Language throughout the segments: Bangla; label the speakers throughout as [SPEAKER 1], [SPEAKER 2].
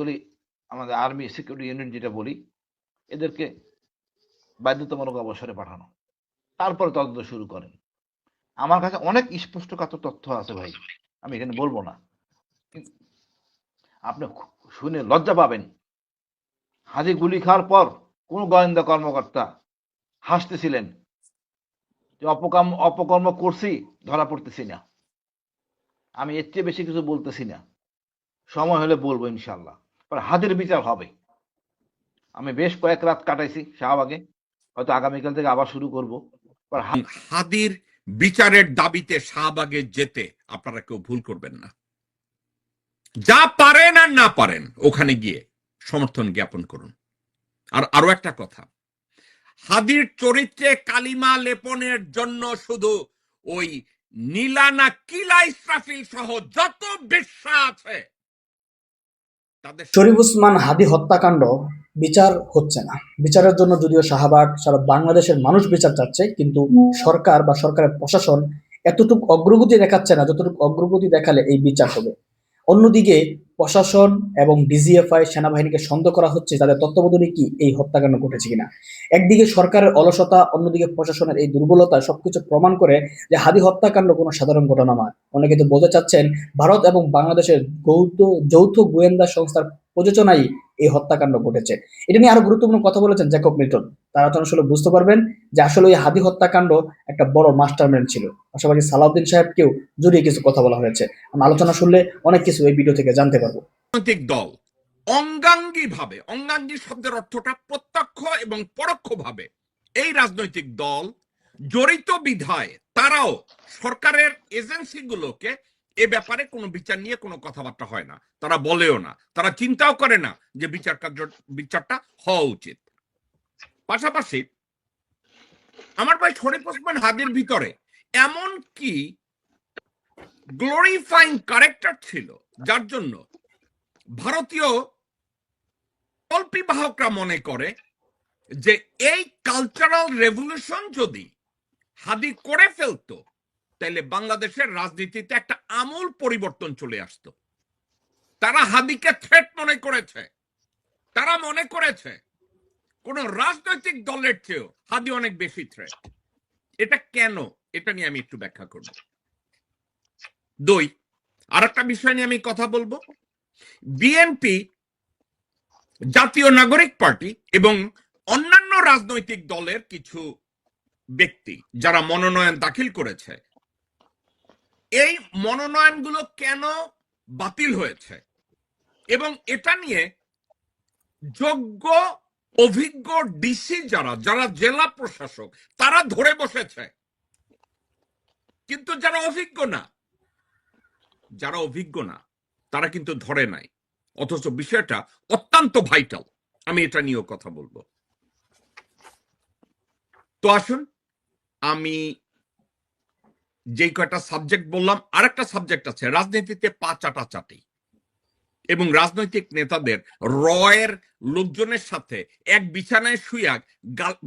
[SPEAKER 1] বলি আমাদের আর্মি সিকিউরিটি ইউনিট যেটা বলি, এদেরকে বাধ্যতামূলক অবসরে পাঠানো, তারপরে তদন্ত শুরু করেন। আমার কাছে অনেক স্পষ্টকাতর তথ্য আছে ভাই, আমি এখানে বলবো না, আপনি শুনে লজ্জা পাবেন। হাজি গুলি খাওয়ার পর কোন গোয়েন্দা কর্মকর্তা হাসতেছিলেন যে অপকর্ম করছি, ধরা পড়তেছি না। আমি এর চেয়ে বেশি কিছু বলতেছি না, সময় হলে বলবো ইনশাল্লাহ। হাজির বিচার হবে। আমি বেশ কয়েক রাত কাটাইছি শাহবাগে, হয়তো আগামীকাল থেকে আবার শুরু করবো।
[SPEAKER 2] হাদির বিচারের দাবিতে শাহবাগে যেতে আপনারা কেউ ভুল করবেন না। যা পারেন আর না পারেন ওখানে গিয়ে সমর্থন জ্ঞাপন করুন। আর আরো একটা কথা, হাদির চরিত্রে কালিমা লেপনের জন্য শুধু ওই নীলানা কিলা ইসরাফিল সহ যত বেশ্যা আছে তাদের
[SPEAKER 3] শরীফ ওসমান হাদি হত্যাকাণ্ড বিচার হচ্ছে না। বিচারের জন্য যদিও শাহবাগ সারা বাংলাদেশের মানুষ বিচার চাচ্ছে, কিন্তু সরকার বা সরকারের প্রশাসন এতটুকু অগ্রগতি দেখাচ্ছে না যতটুকু অগ্রগতি দেখালে এই বিচার হবে। অন্যদিকে প্রশাসন এবং ডিজিএফআই সেনাবাহিনীকে সন্দেহ করা হচ্ছে তাদের তত্ত্বাবধানে কি এই হত্যাকাণ্ড ঘটেছে কিনা। একদিকে সরকারের অলসতা, অন্যদিকে প্রশাসনের এই দুর্বলতা সবকিছু প্রমাণ করে যে হাদি হত্যাকাণ্ড কোনো সাধারণ ঘটনা নয়। অনেকে তো বলতে চাচ্ছেন ভারত এবং বাংলাদেশের যৌথ গোয়েন্দা সংস্থার প্রযোজনায় এই হত্যাকাণ্ড ঘটেছে। এটা নিয়ে আরো গুরুত্বপূর্ণ কথা বলেছেন জ্যাকব মিল্টন। তারা তো আসলে বুঝতে পারবেন যে আসলে এই হাদি হত্যাকাণ্ড একটা বড় মাস্টারমাইন্ড ছিল। পাশাপাশি সালাউদ্দিন সাহেবকেও জড়িয়ে কিছু কথা বলা হয়েছে। আমরা আলোচনা শুনলে অনেক কিছু এই ভিডিও থেকে জানতে পারবো।
[SPEAKER 2] রাজনৈতিক দল অঙ্গাঙ্গী শব্দের অর্থটা প্রত্যক্ষ এবং পরোক্ষভাবে এই রাজনৈতিক দল জড়িত বিধায় তারাও সরকারের এজেন্সিগুলোকে এ ব্যাপারে কোনো বিচার নিয়ে কোনো কথাবার্তা হয় না, তারা বলেও না, তারা চিন্তাও করে না যে বিচারটা হওয়া উচিত। পাশাপাশি আমার ভাই শরীফ ওসমান হাদির ভিতরে এমন কি গ্লোরিফাইং ক্যারেক্টার ছিল যার জন্য ভারতীয় কল্পিবাহকরা মনে করে যে এই কালচারাল রেভলিউশন যদি হাদি করে ফেলতো তাহলে বাংলাদেশের রাজনীতিতে একটা আমূল পরিবর্তন চলে আসতো। তারা হাদিকে থ্রেট মনে করেছে, তারা মনে করেছে কোন রাজনৈতিক দলের চেয়েও হাদি অনেক বেশি থ্রেট। এটা কেন, এটা নিয়ে আমি একটু ব্যাখ্যা করব। আর একটা বিষয় নিয়ে আমি কথা বলবো। বিএনপি, জাতীয় নাগরিক পার্টি এবং অন্যান্য রাজনৈতিক দলের কিছু ব্যক্তি যারা মনোনয়ন দাখিল করেছে, এই মনোনয়নগুলো কেন বাতিল হয়েছে এবং এটা নিয়ে যোগ্য অভিজ্ঞ ডিসি যারা জেলা প্রশাসক তারা ধরে বসেছে, কিন্তু যারা অভিজ্ঞ না তারা কিন্তু ধরে নাই। অথচ বিষয়টা অত্যন্ত ভাইটাল, আমি এটা নিয়েও কথা বলবো। তো আসুন, আমি যে কয়টা সাবজেক্ট বললাম, আরেকটা সাবজেক্ট আছে রাজনীতিতে পা চাটাচাটি এবং রাজনৈতিক নেতাদের রয়ের লোকজনের সাথে এক বিছানায় শুইয়া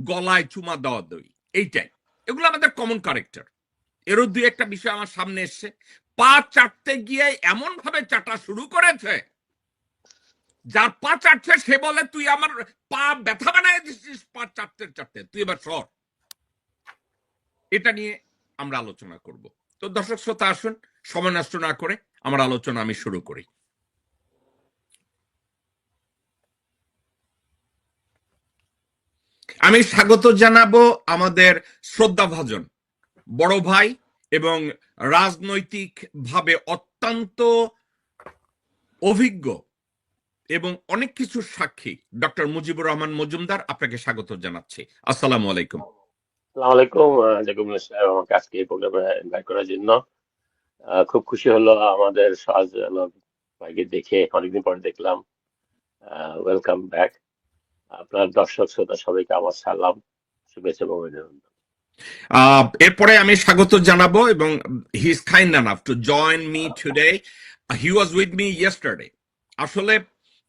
[SPEAKER 2] গলায় চুমা দেওয়া দই, এইটাই, এগুলো আমাদের কমন ক্যারেক্টার। এরও দুই একটা বিষয় আমার সামনে এসছে। পা চাটতে গিয়ে এমন ভাবে চাটা শুরু করেছে, যার পা চাটছে সে বলে তুই আমার পা ব্যথা বানায় দিচ্ছিস পা চাটতে চাটতে, তুই এবার সর। এটা নিয়ে আমরা আলোচনা করব। তো দর্শক শ্রোতা, আসুন সময় নষ্ট না করে আমার আলোচনা আমি শুরু করি। আমি স্বাগত জানাবো আমাদের শ্রদ্ধাভাজন বড় ভাই এবং রাজনৈতিক ভাবে অত্যন্ত অভিজ্ঞ এবং অনেক কিছু সাক্ষী ডক্টর মুজিবুর রহমান মজুমদার। আপনাকে স্বাগত জানাচ্ছি। আসসালামু আলাইকুম।
[SPEAKER 4] আসসালামু আলাইকুম। জাকিবুল্লাহ সাহেব আমাকে আজকে এই প্রোগ্রামে ইনভাইট করার জন্য খুব খুশি হলো। আমাদের শাহজালাল ভাইকে দেখে অনেকদিন পরে দেখলাম। Welcome back. আপনার দর্শক শ্রোতা সবাইকে আমার সালাম, শুভেচ্ছা এবং অভিনন্দন।
[SPEAKER 2] এরপরে আমি স্বাগত জানাবো এবং he is kind enough to join me today. He was with me yesterday. আসলে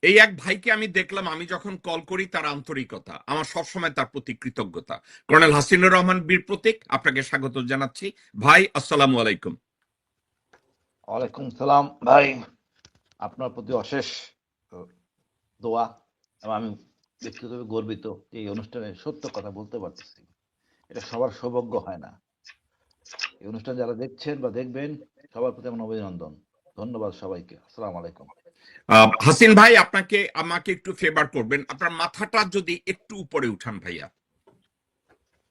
[SPEAKER 2] এই এক ভাইকে আমি দেখলাম, আমি যখন কল করি তার আন্তরিকতা, আমার সবসময় তার প্রতি কৃতজ্ঞতা। কর্নেল হাসিনুর রহমান বীর প্রতীক, আপনাকে স্বাগত জানাচ্ছি ভাই। আসসালামু আলাইকুম।
[SPEAKER 1] ওয়ালাইকুম সালাম ভাই, আপনার প্রতি অশেষ দোয়া, এবং আমি ব্যক্তিগতভাবে গর্বিত যে এই অনুষ্ঠানে সত্য কথা বলতে পারতেছি। এটা সবার সৌভাগ্য হয় না। এই অনুষ্ঠান যারা দেখছেন বা দেখবেন, সবার প্রতি আমার অভিনন্দন। ধন্যবাদ সবাইকে। আসসালামু আলাইকুম।
[SPEAKER 2] হাসিন ভাই, আপনাকে আমাকে একটু ফেভার করবেন, আপনার মাথাটা যদি একটু উপরে উঠান ভাইয়া।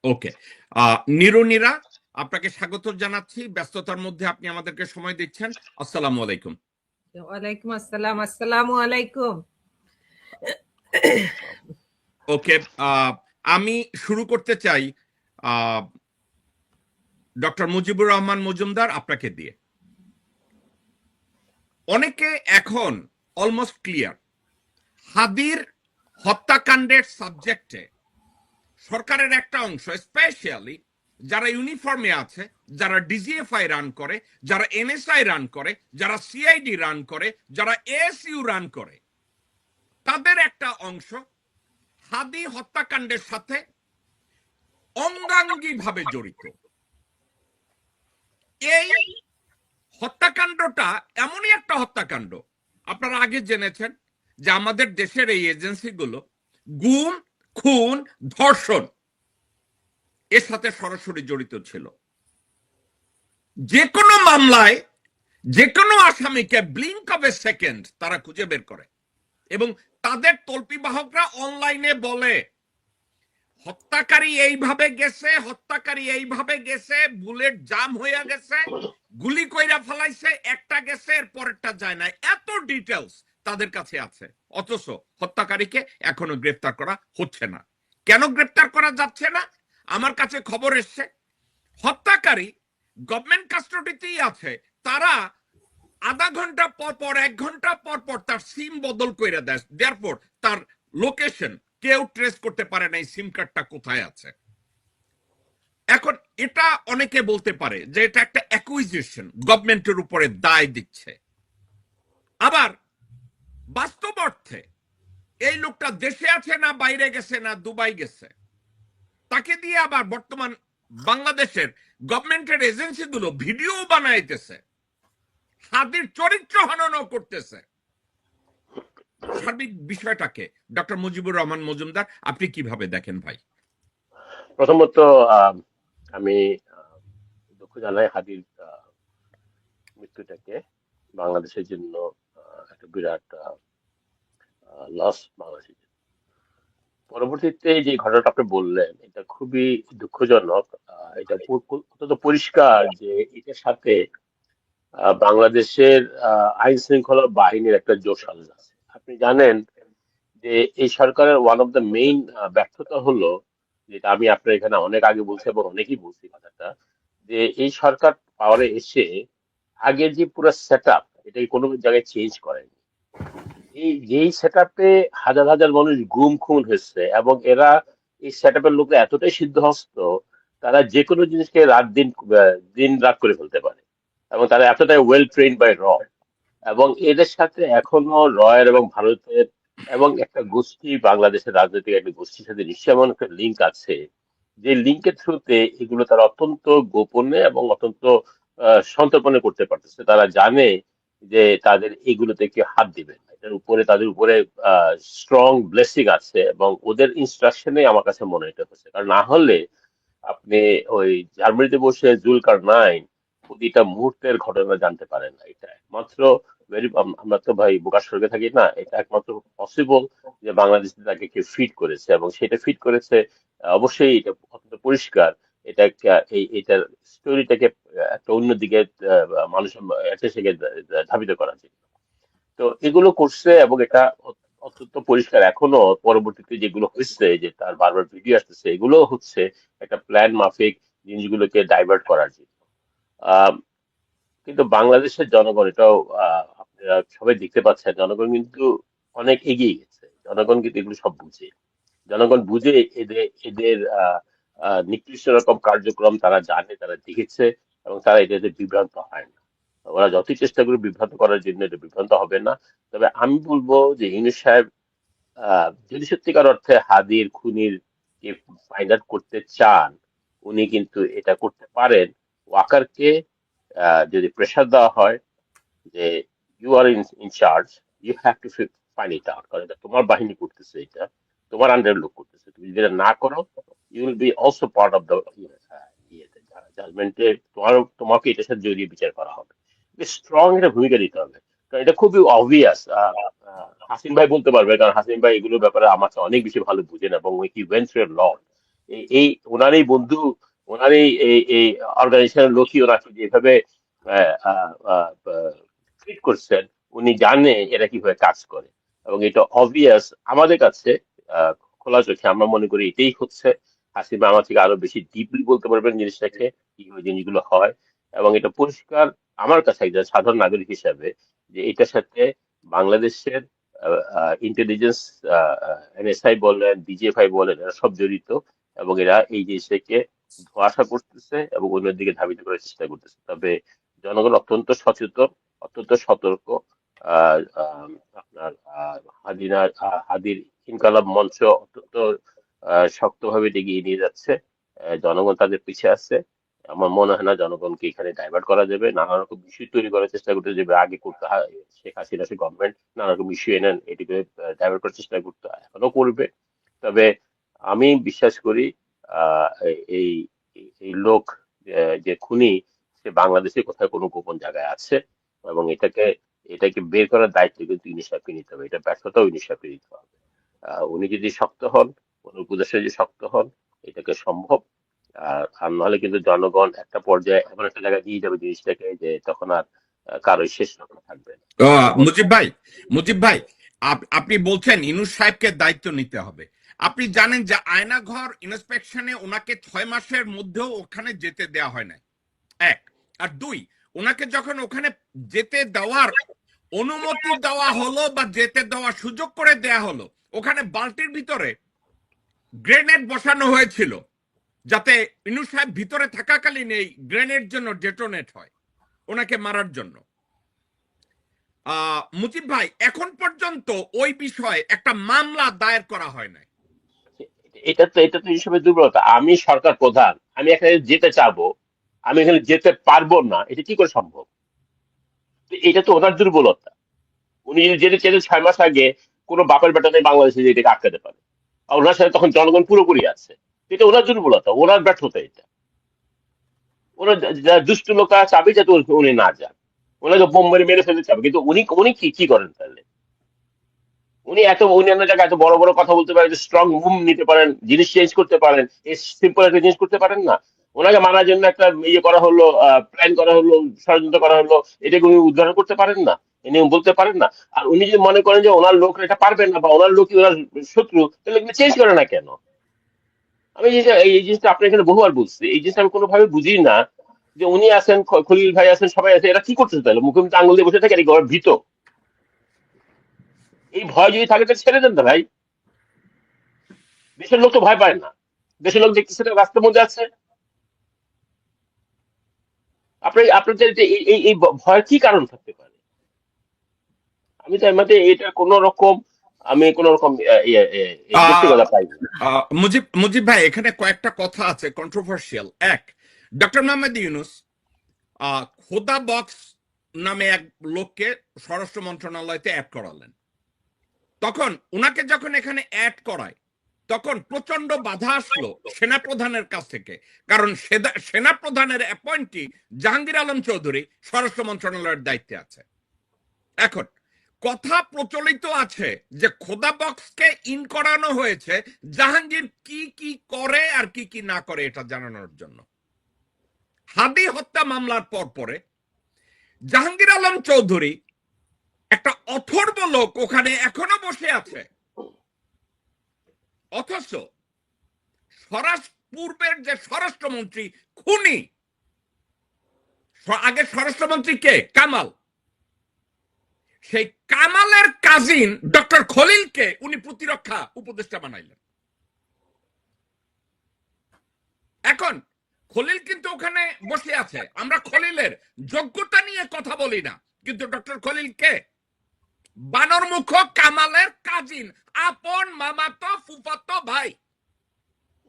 [SPEAKER 2] ওকে। নিরুনিরা, আপনাকে স্বাগত জানাচ্ছি, ব্যস্ততার মধ্যে আপনি আমাদেরকে সময় দিচ্ছেন। আসসালামু আলাইকুম।
[SPEAKER 5] ওয়ালাইকুম আসসালাম। আসসালামু আলাইকুম।
[SPEAKER 2] ওকে, আমি শুরু করতে চাই ডক্টর মুজিবুর রহমান মজুমদার আপনাকে দিয়ে। অনেকে এখন অলমোস্ট ক্লিয়ার, হাদির হত্যাকাণ্ডের সাবজেক্টে সরকারের একটা অংশ, স্পেশালি যারা ইউনিফর্মে আছে, যারা ডিজিএফআই রান করে, যারা এনএসআই রান করে, যারা সিআইডি রান করে, যারা এএসইউ রান করে, তাদের একটা অংশ হাদি হত্যাকাণ্ডের সাথে অঙ্গাঙ্গিভাবে জড়িত। এই হত্যাকাণ্ডটা এমনই একটা হত্যাকাণ্ড, আপনারা আগে জেনেছেন যে আমাদের দেশের এই এজেন্সিগুলো গুম, খুন, ধর্ষণ এর সাথে সরাসরি জড়িত ছিল। যে কোনো মামলায় যে কোনো আসামিকে ব্লিঙ্ক অফ এ সেকেন্ড তারা খুঁজে বের করে, এবং তাদের তল্পিবাহকরা অনলাইনে বলে হত্যাকারী এইভাবে গেছে, হত্যাকারী এইভাবে গেছে, বুলেট জাম হয়ে গেছে, গুলি কইরা ফেলাইছে, একটা গেছে এর পরেরটা যায় না, এত ডিটেলস তাদের কাছে আছে। অথচ হত্যাকারীকে এখনো গ্রেফতার করা হচ্ছে না। কেন গ্রেফতার করা যাচ্ছে না? আমার কাছে খবর এসছে হত্যাকারী গভর্নমেন্ট কাস্টডিতেই আছে, তারা আধা ঘন্টা পর পর, 1 ঘন্টা পর পর তার সিম বদল করে দেয়, দেয়ারপর তার লোকেশন কেউ ট্রেস করতে পারে না, এই সিম কার্ডটা কোথায় আছে। এখন এটা অনেকে বলতে পারে যে এটা একটা অ্যাকুইজিশন, গভর্নমেন্টের উপরে দায় দিচ্ছে। আবার বাস্তব অর্থে এই লোকটা দেশে আছে না বাইরে গেছে না দুবাই গেছে, তাকে দিয়ে আবার বর্তমান বাংলাদেশের গভর্নমেন্টের এজেন্সিগুলো ভিডিও বানাইতেছে, হাদির চরিত্র হননও করতেছে। সার্বিক বিষয়টাকে ডক্টর মুজিবুর রহমান মজুমদার আপনি কিভাবে দেখেন ভাই?
[SPEAKER 4] প্রথমত আমি দুঃখ জানাই হাদির মৃত্যুটাকে। বাংলাদেশের জন্য একটা বিরাট লস বাংলাদেশের জন্য। পরবর্তীতে যে ঘটনাটা আপনি বললেন এটা খুবই দুঃখজনক। এটা অত্যন্ত পরিষ্কার যে এটার সাথে বাংলাদেশের আইন শৃঙ্খলা বাহিনীর একটা জোশাল আছে। আপনি জানেন যে এই সরকারের ওয়ান অফ দ্য মেইন ব্যর্থতা হলো, যেটা আমি আপনার এখানে অনেক আগে বলছি এবং অনেকেই বলছি কথাটা, যে এই সরকার পাওয়ারে এসে আগের যে পুরো সেট আপ এটাকে কোনো জায়গায় চেঞ্জ করেনি। এই যেই সেট আপে হাজার হাজার মানুষ গুম খুন হয়েছে, এবং এরা এই সেট আপের লোকরা এতটাই সিদ্ধহস্ত, তারা যে কোনো জিনিসকে দিন রাত করে ফেলতে পারে, এবং তারা এতটাই ওয়েল ট্রেন্ড বাই র। এবং এদের সাথে এখনো রয়ের এবং ভারতের এবং একটা গোষ্ঠী, বাংলাদেশের রাজনৈতিক একটা গোষ্ঠীর সাথে নিশ্চয়ই এমন একটা লিঙ্ক আছে, যে লিঙ্কের থ্রুতে এগুলো তারা অত্যন্ত গোপনে এবং অত্যন্ত সন্তর্পণে করতে পারতেছে। তারা জানে যে তাদের এগুলোতে কেউ হাত দিবে না, এটার উপরে তাদের উপরে স্ট্রং ব্লেসিং আছে, এবং ওদের ইনস্ট্রাকশনে আমার কাছে মনে এটা হচ্ছে। কারণ না হলে আপনি ওই জার্মানিতে বসে জুলকার নাইন প্রতিটা মুহূর্তের ঘটনা জানতে পারেন না। এটা একমাত্র আমরা তো ভাই বোকার স্বর্গে থাকি না, এটা একমাত্র পসিবল যে বাংলাদেশে তাকে কেউ ফিট করেছে, এবং সেটা ফিট করেছে অবশ্যই এটা অত্যন্ত পরিষ্কার। এটা এটার স্টোরিটাকে একটা অন্যদিকে মানুষের সেকে ধাবিত করার জন্য তো এগুলো করছে, এবং এটা অত্যন্ত পরিষ্কার এখনো। পরবর্তীতে যেগুলো হচ্ছে, যে তার বারবার ভিডিও আসতেছে, এগুলো হচ্ছে একটা প্ল্যান মাফিক জিনিসগুলোকে ডাইভার্ট করার জন্য। কিন্তু বাংলাদেশের জনগণ এটাও আপনারা সবাই দেখতে পাচ্ছেন, জনগণ কিন্তু অনেক এগিয়ে গেছে। জনগণ কিন্তু এগুলো সব বুঝে, জনগণ বুঝে এদের এদের নিকৃষ্ট রকম কার্যক্রম তারা জানে, তারা দেখেছে, এবং তারা এটাতে বিভ্রান্ত হয় না। ওরা যতই চেষ্টা করে বিভ্রান্ত করার জন্য, এটা বিভ্রান্ত হবে না। তবে আমি বলবো যে ইউনূস সাহেব যদি সত্যিকার অর্থে হাদির খুনির কে ফাইন্ড আউট করতে চান, উনি কিন্তু এটা করতে পারেন। ওয়াকারকে যদি প্রেশার দেওয়া হয় যে you are in charge, you have to find it out, কারণ এটা তোমার বাহিনী করতেছে, এটা তোমার আন্ডারের লোক করতেছে। তুমি যদি এটা না করো, you will be also part of the জাজমেন্টে, তোমাকে এটার সাথে জড়িয়ে বিচার করা হবে। স্ট্রং একটা ভূমিকা দিতে হবে, কারণ এটা খুবই অবভিয়াস। হাসিম ভাই বলতে পারবে, কারণ হাসিম ভাই এগুলোর ব্যাপারে আমাকে অনেক বেশি ভালো বুঝেন, এবং হি ওয়েন্ট থ্রু ল। এই ওনার এই বন্ধু, ওনার এই অর্গানাইজেশনের লোকই ওনাকে যেভাবে ট্রিট করছেন, উনি জানে এরা কিভাবে কাজ করে, এবং এটা অবভিয়াস আমাদের কাছে। আহ, খোলা চোখে আমরা মনে করি এটাই হচ্ছে। হাসিমা আমার থেকে আরো বেশি ডিপলি বলতে পারবেন জিনিসটাকে, কিভাবে জিনিসগুলো হয়, এবং এটা পরিষ্কার আমার কাছে একজন সাধারণ নাগরিক হিসাবে যে এটার সাথে বাংলাদেশের ইন্টেলিজেন্স, এনএসআই বলেন, ডিজিএফআই বলেন, এরা সব জড়িত, এবং এরা এই জিনিসটাকে ধোঁয়াশা করতেছে এবং অন্যের দিকে ধাবিত করার চেষ্টা করতেছে। তবে জনগণ অত্যন্ত সচেতন, অত্যন্ত সতর্ক। আপনার হাদির ইনকালাব মঞ্চ অত্যন্ত শক্তভাবে এগিয়ে নিয়ে যাচ্ছে। জনগণ তাদের পিছিয়ে আছে। আমার মনে হয় না জনগণকে এখানে ডাইভার্ট করা যাবে। নানা রকম বিষয় তৈরি করার চেষ্টা করতে যাবে, আগে করতে হয় শেখ হাসিনা সে গভর্নমেন্ট নানা রকম ইস্যু এনেন, এটিকে ডাইভার্ট করার চেষ্টা করতে হয়, এখনো করবে। তবে আমি বিশ্বাস করি এই এই লোক যে খুনি, সে বাংলাদেশে কোথাও কোনো গোপন জায়গায় আছে, এবং এটাকে বের করার দায়িত্ব কিন্তু ইউনিস সাহেবকে নিতে হবে। এটা ব্যর্থতাও ইউনিস সাহেবকে নিতে হবে। উনি যদি শক্ত হন, কোন উপদেষ্টা যদি শক্ত হন, এটাকে সম্ভব। আর নাহলে কিন্তু জনগণ একটা পর্যায়ে এমন একটা জায়গায় দিয়ে যাবে জিনিসটাকে, যে তখন আর কারোই শেষ রক্ষা থাকবে না।
[SPEAKER 2] মুজিব ভাই, আপনি বলছেন ইনুস সাহেবকে দায়িত্ব নিতে হবে। আপনি জানেন যে আয়নাঘর ইন্সপেকশনে ওনাকে 6 মাসের মধ্যেও ওখানে যেতে দেওয়া হয় না, এক। আর দুই, ওনাকে যখন ওখানে যেতে দেওয়ার অনুমতি দেওয়া হলো বা যেতে দেওয়ার সুযোগ করে দেয়া হলো, ওখানে বালতির ভিতরে গ্রেনেড বসানো হয়েছিল, যাতে ইনুস সাহেব ভিতরে থাকাকালীন এই গ্রেনেড জন্য ডেটোনেট হয় ওনাকে মারার জন্য। মুজিব ভাই, এখন পর্যন্ত ওই বিষয়ে একটা মামলা দায়ের করা হয় নাই।
[SPEAKER 4] এটা তো হিসেবে দুর্বলতা। আমি সরকার প্রধান, আমি এখানে যেতে চাবো, আমি এখানে যেতে পারবো না, এটা কি করে সম্ভব? তো এটা তো ওনার দুর্বলতা। উনি যদি যেতে চেয়ে 6 মাস আগে, কোনো বাপের বেটা নেই বাংলাদেশে যে এটাকে আটকাতে পারে, আর ওনার সাথে তখন জনগণ পুরোপুরি আছে। এটা ওনার দুর্বলতা, ওনার ব্যর্থতা এটা। ওনার যারা দুষ্ট লোক চাবি যাতে উনি না যান, ওনাকে বোম মেরে মেরে ফেলতে চাবে, কিন্তু উনি উনি কি কি করেন তাহলে? উনি অন্য জায়গায় এত বড় বড় কথা বলতে পারেন, স্ট্রং মুভ নিতে পারেন, জিনিস চেঞ্জ করতে পারেন, এই সিম্পল একটা জিনিস করতে পারেন না? ওনাকে মারার জন্য একটা ইয়ে করা হলো, প্ল্যান করা হলো, ষড়যন্ত্র করা হলো, এটাকে উনি উদ্ধার করতে পারেন না? এনে বলতে পারেন না? আর উনি যদি মনে করেন যে ওনার লোকরা এটা পারবেন না, বা ওনার লোকই ওনার শত্রু, তাহলে এগুলো চেঞ্জ করে না কেন? আমি এই জিনিসটা আপনার এখানে বহুবার বলছি, এই জিনিসটা আমি কোনোভাবে বুঝি না, যে উনি আছেন, খলিল ভাই আছেন, সবাই আছে, এরা কি করতেছে তাহলে? মুখে আঙুল দিয়ে বসে থাকে, এর ভীত। এই ভয় যদি থাকে তাহলে ছেড়ে দেন না ভাই। দেশের লোক তো ভয় পায় না, দেশের লোক দেখতেছে না রাস্তার মধ্যে আছে। আপনাদের এই ভয়ের কি কারণ থাকতে পারে? আমি তো এর মধ্যে এটা কোন রকম যৌক্তিকতা পাই না।
[SPEAKER 2] মুজিব ভাই, এখানে কয়েকটা কথা আছে কন্ট্রোভার্সিয়াল। এক, ডক্টর মোহাম্মদ ইউনুস খোদা বক্স নামে এক লোককে স্বরাষ্ট্র মন্ত্রণালয়তে অ্যাড করালেন। তখন উনাকে যখন এখানে অ্যাড করায়, তখন প্রচন্ড বাধা আসলো সেনাপ্রধানের কাছ থেকে, কারণ সেনাপ্রধানের অ্যাপয়েন্টি জাহাঙ্গীর আলম চৌধুরী স্বরাষ্ট্র মন্ত্রণালয়ের দায়িত্বে আছে। এখন কথা প্রচলিত আছে যে খোদা বক্সকে ইন করানো হয়েছে জাহাঙ্গীর কি কি করে আর কি কি না করে এটা জানানোর জন্য। হাদি হত্যা মামলার পরে জাহাঙ্গীর আলম চৌধুরী, একটা অথর্ব লোক, ওখানে এখনো বসে আছে, অথচ পূর্বের যে স্বরাষ্ট্রমন্ত্রী খুনি, আগে স্বরাষ্ট্রমন্ত্রী কে? কামাল। সেই কামালের কাজিন ডক্টর খলিলকে উনি প্রতিরক্ষা উপদেষ্টা বানাইলেন। এখন খলিল কিন্তু ওখানে বসে আছে, আমরা খলিলের যোগ্যতা নিয়ে কথা বলি না, কিন্তু ডক্টর খলিল কে? বানর মুখ কামালের কাজিন, আপন মামাতো ফুফাতো ভাই।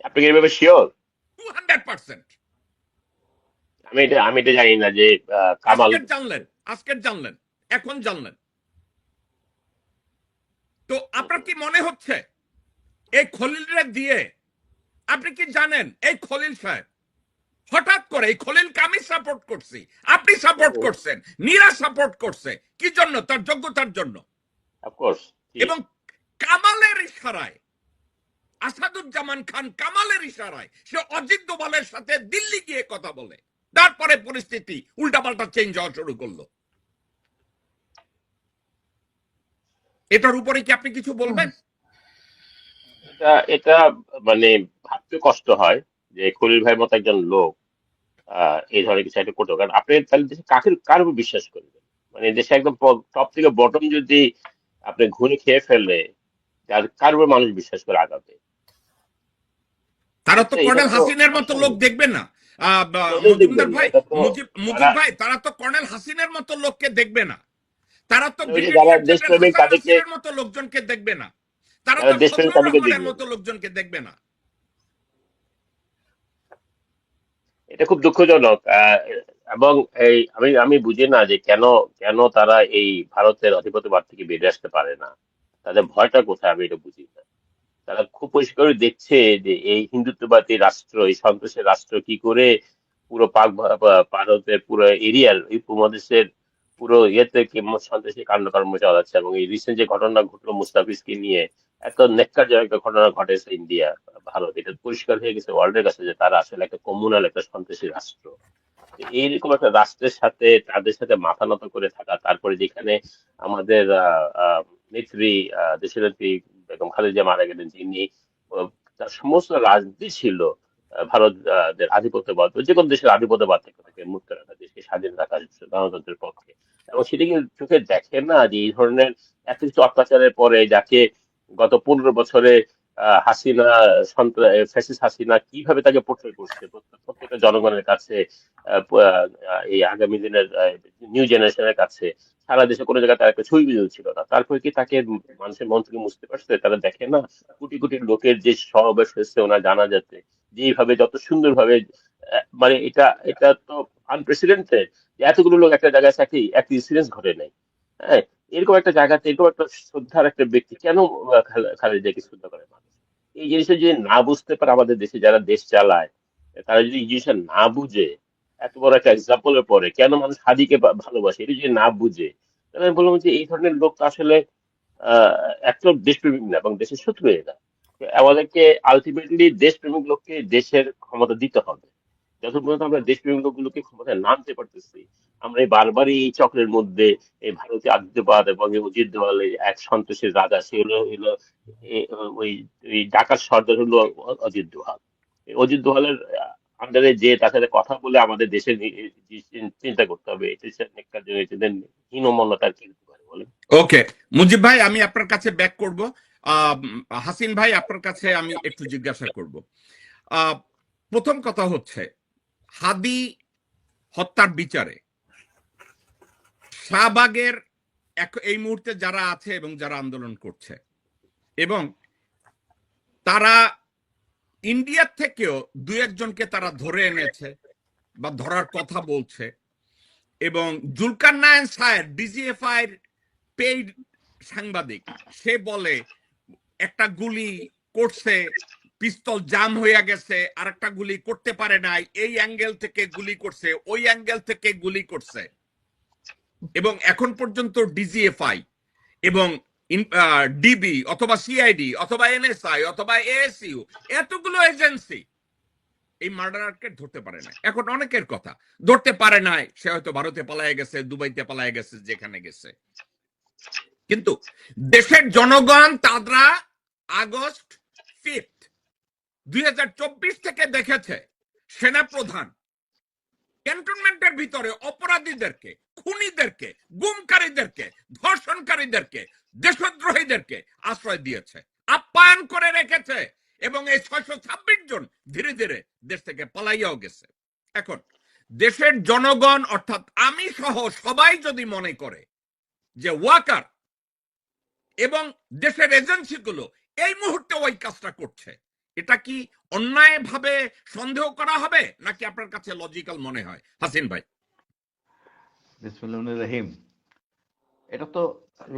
[SPEAKER 4] আপনি কি এভাবে শিওর?
[SPEAKER 2] 200%।
[SPEAKER 4] আমি এটা জানি না যে কামাল।
[SPEAKER 2] আজকের জানলেন, এখন জানলেন। তো আপনার কি মনে হচ্ছে এই খলিলরে দিয়ে, আপনি কি জানেন এই খলিল সাহেব হঠাৎ করে, এই খলিলকে আমি সাপোর্ট করছি, আপনি সাপোর্ট করছেন, নীরা সাপোর্ট করছে, কি জন্য? তার যোগ্যতার জন্য।
[SPEAKER 4] অফকোর্স
[SPEAKER 2] এবং কামালের ইশারায়, আসাদুজ্জামান খান কামালের ইশারায় সে অজিত দোভালের সাথে দিল্লি গিয়ে কথা বলে, তারপরে পরিস্থিতি উল্টাপাল্টা চেঞ্জ হওয়া শুরু করলো। এটার উপরে কি আপনি কিছু বলবেন?
[SPEAKER 4] এটা এটা মানে ভাবতে কষ্ট হয় যে খলিল ভাইয়ের মতো একজন লোক এই ধরনের কিছু একটা করতে হবে। কারণ আপনি তাহলে দেশে কার উপর বিশ্বাস করবেন? মানে দেশে একদম টপ থেকে বটম যদি আপনি ঘুরে খেয়ে ফেললে কার উপর মানুষ বিশ্বাস করে আগাবে?
[SPEAKER 2] তারা তো
[SPEAKER 4] এটা
[SPEAKER 2] কর্নেল
[SPEAKER 4] তো
[SPEAKER 2] হাসিনের মতো লোক
[SPEAKER 4] অসম্ভব।
[SPEAKER 2] দেখবে না।
[SPEAKER 4] কেউই দেখবেন
[SPEAKER 2] মজুমদার
[SPEAKER 4] না।
[SPEAKER 2] ভাই,
[SPEAKER 4] এটা তো
[SPEAKER 2] মুজিব
[SPEAKER 4] যারা
[SPEAKER 2] ভাই, তারা তো কর্নেল হাসিনের মতো লোককে দেখবে না। তারা তো
[SPEAKER 4] ওই যে যারা
[SPEAKER 2] ব্রিগেডিয়ার জেনারেল
[SPEAKER 4] দেশপ্রেমিক
[SPEAKER 2] হাসান
[SPEAKER 4] তাদেরকে,
[SPEAKER 2] নাসিরের মতো লোকজনকে দেখবে না। তারা
[SPEAKER 4] যারা
[SPEAKER 2] তো
[SPEAKER 4] দেশপ্রেমিক
[SPEAKER 2] ফজলুর
[SPEAKER 4] তাদেরকে
[SPEAKER 2] রহমানের
[SPEAKER 4] দেখবে।
[SPEAKER 2] মতো লোকজনকে দেখবে না।
[SPEAKER 4] এটা খুব দুঃখজনক। এবং এই আমি আমি বুঝি না যে কেন কেন তারা এই ভারতের আধিপত্যবাদ থেকে বেরিয়ে আসতে পারে না। তাদের ভয়টা কোথায় আমি এটা বুঝি না। তারা খুব পরিষ্কার দেখছে যে এই হিন্দুত্ববাদী রাষ্ট্র, এই সন্ত্রাসী রাষ্ট্র কি করে পুরো ভারতের পুরো এরিয়ার, এই উপমহাদেশের পুরো ইয়েতে সন্ত্রাসী কাণ্ডকর্ম চালাচ্ছে। এবং এই রিসেন্ট যে ঘটনা ঘটলো মুস্তাফিজকে নিয়ে, এত নেক্কারজনক একটা ঘটনা ঘটেছে ইন্ডিয়া ভারত, এটা পরিষ্কার হয়ে গেছে ওয়ার্ল্ডের কাছে যে তারা আসলে একটা কমিউনাল একটা সন্ত্রাসী রাষ্ট্র। তো এইরকম একটা রাষ্ট্রের সাথে তাদের সাথে মাথা নত করে থাকা, তারপরে যেখানে আমাদের নেত্রী, দেশের নেত্রী বেগম খালেদা মারা গেলেন, যিনি তার সমস্ত রাজনীতি ছিল ভারতের আধিপত্যবাদ, যে কোনো দেশের আধিপত্যবাদ থেকে তাকে মুক্ত রাখা, দেশকে স্বাধীন রাখা, গণতন্ত্রের পক্ষে। এবং সেটা কিন্তু চোখে দেখে না যে এই ধরনের এত কিছু অত্যাচারের পরে যাকে গত 15 বছরে হাসিনা, ফ্যাসিস্ট হাসিনা কিভাবে তাকে পোর্ট্রে করছে প্রত্যেকটা জনগণের কাছে, এই আগামী দিনের নিউ জেনারেশনের কাছে, সারা দেশে কোনো জায়গায় তার একটা ছবি ছিল না। তারপরে কি তাকে মানুষের মন থেকে মুছতে পারছে? তারা দেখে না কোটি কোটি লোকের যে সমাবেশ হয়েছে ওনার জানা যাতে, যেভাবে যত সুন্দরভাবে, মানে এটা এটা তো আনপ্রেসিডেন্টেড যে এতগুলো লোক একটা জায়গায় থাকে, একটা ইনসিডেন্স ঘটে নাই। হ্যাঁ, এরকম একটা জায়গাতে এরকম একটা শ্রদ্ধার একটা ব্যক্তি কেন খালেদাকে শ্রদ্ধা করে মানুষ? এই জিনিসটা যদি না বুঝতে পারে আমাদের দেশে যারা দেশ চালায়, তারা যদি এই জিনিসটা না বুঝে, এত বড় একটা এক্সাম্পলের পরে কেন মানুষ হাদিকে ভালোবাসে এটা যদি না বুঝে, তাহলে আমি বললাম যে এই ধরনের লোক তো আসলে আহ একটা দেশপ্রেমিক না এবং দেশের শত্রু এরা। তো আমাদেরকে আলটিমেটলি দেশপ্রেমিক লোককে দেশের ক্ষমতা দিতে হবে। যত পর্যন্ত আমরা দেশপ্রেমিক লোকগুলোকে ক্ষমতায় নামতে পারতেছি, আমরা এই বারবারই এই চক্রের মধ্যে এই ভারতীয় আধিপত্যবাদ এবং এই অজিত দোভালের এক সন্ত্রাসের রাজা, সে হলো ওই ওই ডাকাত সর্দার হলো অজিত দোভাল। এই অজিত দোভালের আন্ডারে যে তার সাথে কথা বলে আমাদের দেশের চিন্তা করতে হবে। এদের হীনমন্যতার কি হতে পারে বলেন?
[SPEAKER 2] ওকে মুজিব ভাই, আমি আপনার কাছে ব্যাক করব। হাসিন ভাই, আপনার কাছে আমি একটু জিজ্ঞাসা করব। প্রথম কথা হচ্ছে, হাদি হত্যার বিচারে শাহবাগের এই মুহূর্তে যারা আছে এবং যারা আন্দোলন করছে, এবং তারা ইন্ডিয়ার থেকেও দু একজনকে তারা ধরে এনেছে বা ধরার কথা বলছে, এবং জুলকারনায়ন সাহেব ডিজিএফআই পেইড সাংবাদিক, সে বলে একটা গুলি করছে, পিস্তল জাম হয়ে গেছে, আর একটা গুলি করতে পারে নাই, এই অ্যাঙ্গেল থেকে গুলি করছে, ওই অ্যাঙ্গেল থেকে গুলি করছে। এবং এখন পর্যন্ত ডিজিএফআই এবং ডিবি অথবা সিআইডি অথবা এনএসআই অথবা এএসইউ, এতগুলো এজেন্সি এই মার্ডারকে ধরতে পারে না। এখন অনেকের কথা, ধরতে পারে নাই, সে হয়তো ভারতে পালায় গেছে, দুবাইতে পালায় গেছে, যেখানে গেছে। কিন্তু দেশের জনগণ তারা আগস্ট 5 2024 থেকে দেখেছে সেনাপ্রধান ক্যান্টনমেন্টের ভিতরে অপরাধীদেরকে, খুনিদেরকে, গুমকারীদেরকে, ধর্ষণকারীদেরকে, দেশদ্রোহীদেরকে আশ্রয় দিয়েছে, আপ্যায়ন করে রেখেছে, এবং এই 626 জন ধীরে ধীরে দেশ থেকে পালাইয়াও গেছে। এখন দেশের জনগণ অর্থাৎ আমি সহ সবাই যদি মনে করে যে ওয়াকার এবং দেশের এজেন্সিগুলো এই মুহূর্তে ওই কাজটা করছে, এটা কি অন্যায় ভাবে সন্দেহ করা হবে নাকি আপনার কাছে লজিক্যাল মনে হয়? হাসিন ভাই।
[SPEAKER 1] বিসমিল্লাহির রহিম। এটা তো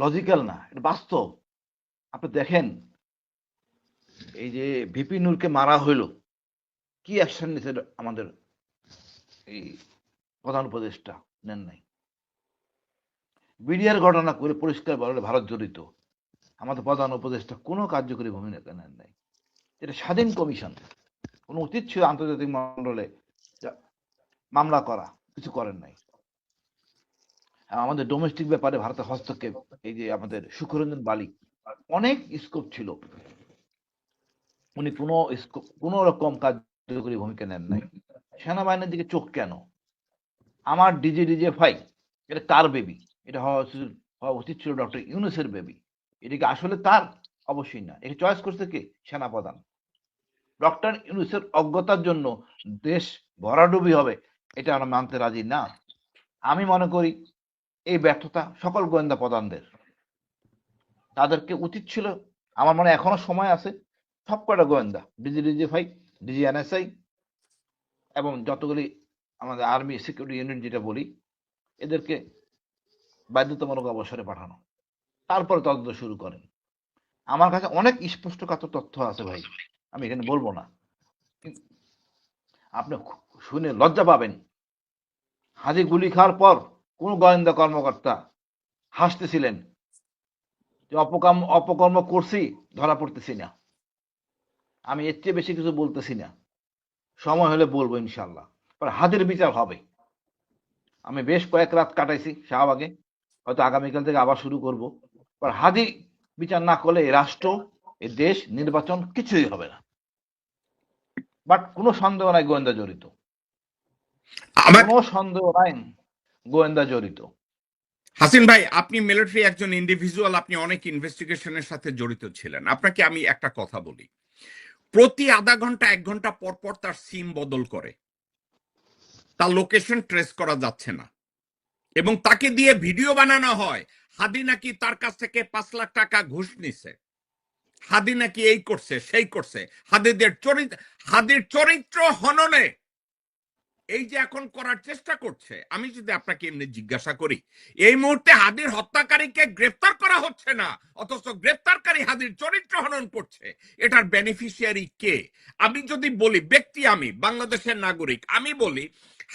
[SPEAKER 1] লজিক্যাল না, এটা বাস্তব। আপনি দেখেন এই যে ভিপি নূরকে মারা হইলো, কি অ্যাকশন নিছে আমাদের এই প্রধান উপদেষ্টা? নেন নাই। বিডিআর ঘটনা করে পরিষ্কার বলে ভারত জড়িত, আমাদের প্রধান উপদেষ্টা কোনো কার্যকরী ভূমিকা নেন নাই। এটা স্বাধীন কমিশন, কোনো উচিত ছিল আন্তর্জাতিক মন্ডলে মামলা করা, কিছু করেন নাই। আমাদের ডোমেস্টিক ব্যাপারে ভারতের হস্তক্ষেপ, এই যে আমাদের সুখরঞ্জন বালিক, অনেক স্কোপ ছিল, উনি কোনো রকম কার্যকরী ভূমিকা নেন নাই। সেনাবাহিনীর দিকে চোখ কেন? আমার ডিজিএফআই এটা কার বেবি? এটা হওয়া উচিত ছিল ডক্টর ইউনূসের বেবি। এটা কি আসলে তার? অবশ্যই না। এটা চয়েস করছে কে? সেনাপ্রধান। ডক্টর ইউনূসের অজ্ঞতার জন্য দেশ ভরাডুবি হবে, এটা আমরা মানতে রাজি না। আমি মনে করি এই ব্যর্থতা সকল গোয়েন্দা প্রধানদের। তাদেরকে উচিত ছিল, আমার মনে হয় এখনো সময় আছে, সব কটা গোয়েন্দা, ডিজিএফআই, ডিজিএনএসআই এবং যতগুলি আমাদের আর্মি সিকিউরিটি ইউনিট যেটা বলি, এদেরকে বাধ্যতামূলক অবসরে পাঠানো, তারপরে তদন্ত শুরু করেন। আমার কাছে অনেক স্পষ্টকাতর তথ্য আছে ভাই, আমি এখানে বলবো না, আপনি শুনে লজ্জা পাবেন। হাজি গুলি খাওয়ার পর কোন গোয়েন্দা কর্মকর্তা হাসতেছিলেন যে অপকর্ম করছি, ধরা পড়তেছি না। আমি এর চেয়ে বেশি কিছু বলতেছি না, সময় হলে বলবো ইনশাল্লাহ। হাদির বিচার হবে। আমি বেশ কয়েক রাত কাটাইছি শাহবাগে, হয়তো আগামীকাল থেকে আবার শুরু করব। হাদি বিচার না করলে এই রাষ্ট্র, এই দেশ, নির্বাচন কিছুই হবে না। বাট কোনো সন্দেহ নাই গোয়েন্দা জড়িত, কোনো সন্দেহ নাই গোয়েন্দা জড়িত।
[SPEAKER 2] হাসিন ভাই, আপনি মিলিটারি একজন ইন্ডিভিজুয়াল, আপনি অনেক ইনভেস্টিগেশনের সাথে জড়িত ছিলেন। আপনাকে আমি একটা কথা বলি, প্রতি আধা ঘন্টা 1 ঘন্টা পর পর তার সিম বদল করে, তার লোকেশন ট্রেস করা যাচ্ছে না, এবং তাকে দিয়ে ভিডিও বানানো হয় হাদি নাকি তার কাছ থেকে 5 লাখ টাকা ঘুষ নিছে, হাদি নাকি এই করছে সেই করছে। হাদির চরিত্র হননে এই যে এখন করার চেষ্টা করছে, আমি যদি আপনাকে এমনি জিজ্ঞাসা করি, এই মুহূর্তে হাদির হত্যাকারীকে গ্রেফতার করা হচ্ছে না, অথচ গ্রেফতারকারী হাদির চরিত্র হনন করছে, এটার বেনিফিশিয়ারি কে? আমি যদি বলি, ব্যক্তি আমি, বাংলাদেশের নাগরিক, আমি বলি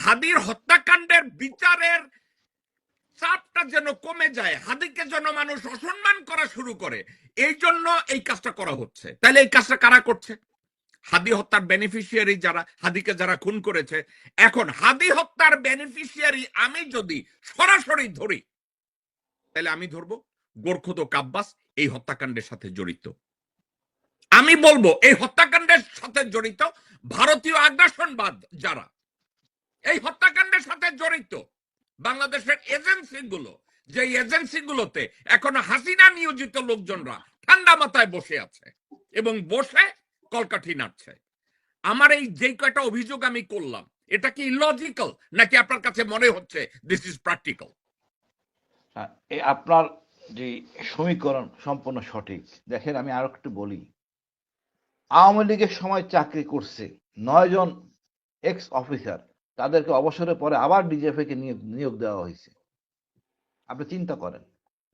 [SPEAKER 2] হাদির হত্যাকাণ্ডের বিচারের চাপটা যেন কমে যায়, হাদিকে যেন মানুষ অসম্মান করা শুরু করে, এই জন্য এই কাজটা করা হচ্ছে। তাহলে এই কাজটা কারা করছে? হাদি হত্যার বেনিফিশিয়ারি যারা, হাদিকে যারা খুন করেছে। এখন হাদি হত্যার বেনিফিশিয়ারি আমি যদি সরাসরি ধরি, তাহলে আমি ধরবো গোরখোদক আব্বাস এই হত্যাকাণ্ডের সাথে জড়িত। আমি বলবো এই হত্যাকাণ্ডের সাথে জড়িত ভারতীয় আগ্রাসনবাদ যারা এই হত্যাকাণ্ডের সাথে জড়িত, বাংলাদেশের এজেন্সিগুলো, যে এজেন্সিগুলোতে এখনো হাসিনা নিয়োজিত লোকজনরা ঠান্ডা মাথায় বসে আছে এবং বসে কলকাঠি নাড়ছে। আমার এই যে কয়টা অভিযোগ আমি করলাম, এটা কি ইলজিক্যাল নাকি আপনার কাছে মনে হচ্ছে দিস ইজ প্র্যাকটিক্যাল?
[SPEAKER 1] আপনার যে সমীকরণ সম্পূর্ণ সঠিক। দেখেন, আমি আরো একটু বলি, আওয়ামী লীগের সময় চাকরি করছে 9 জন এক্স অফিসার, তাদেরকে অবসরের পরে আবার ডিজিএফআই কে নিয়োগ দেওয়া হয়েছে। আপনি চিন্তা করেন,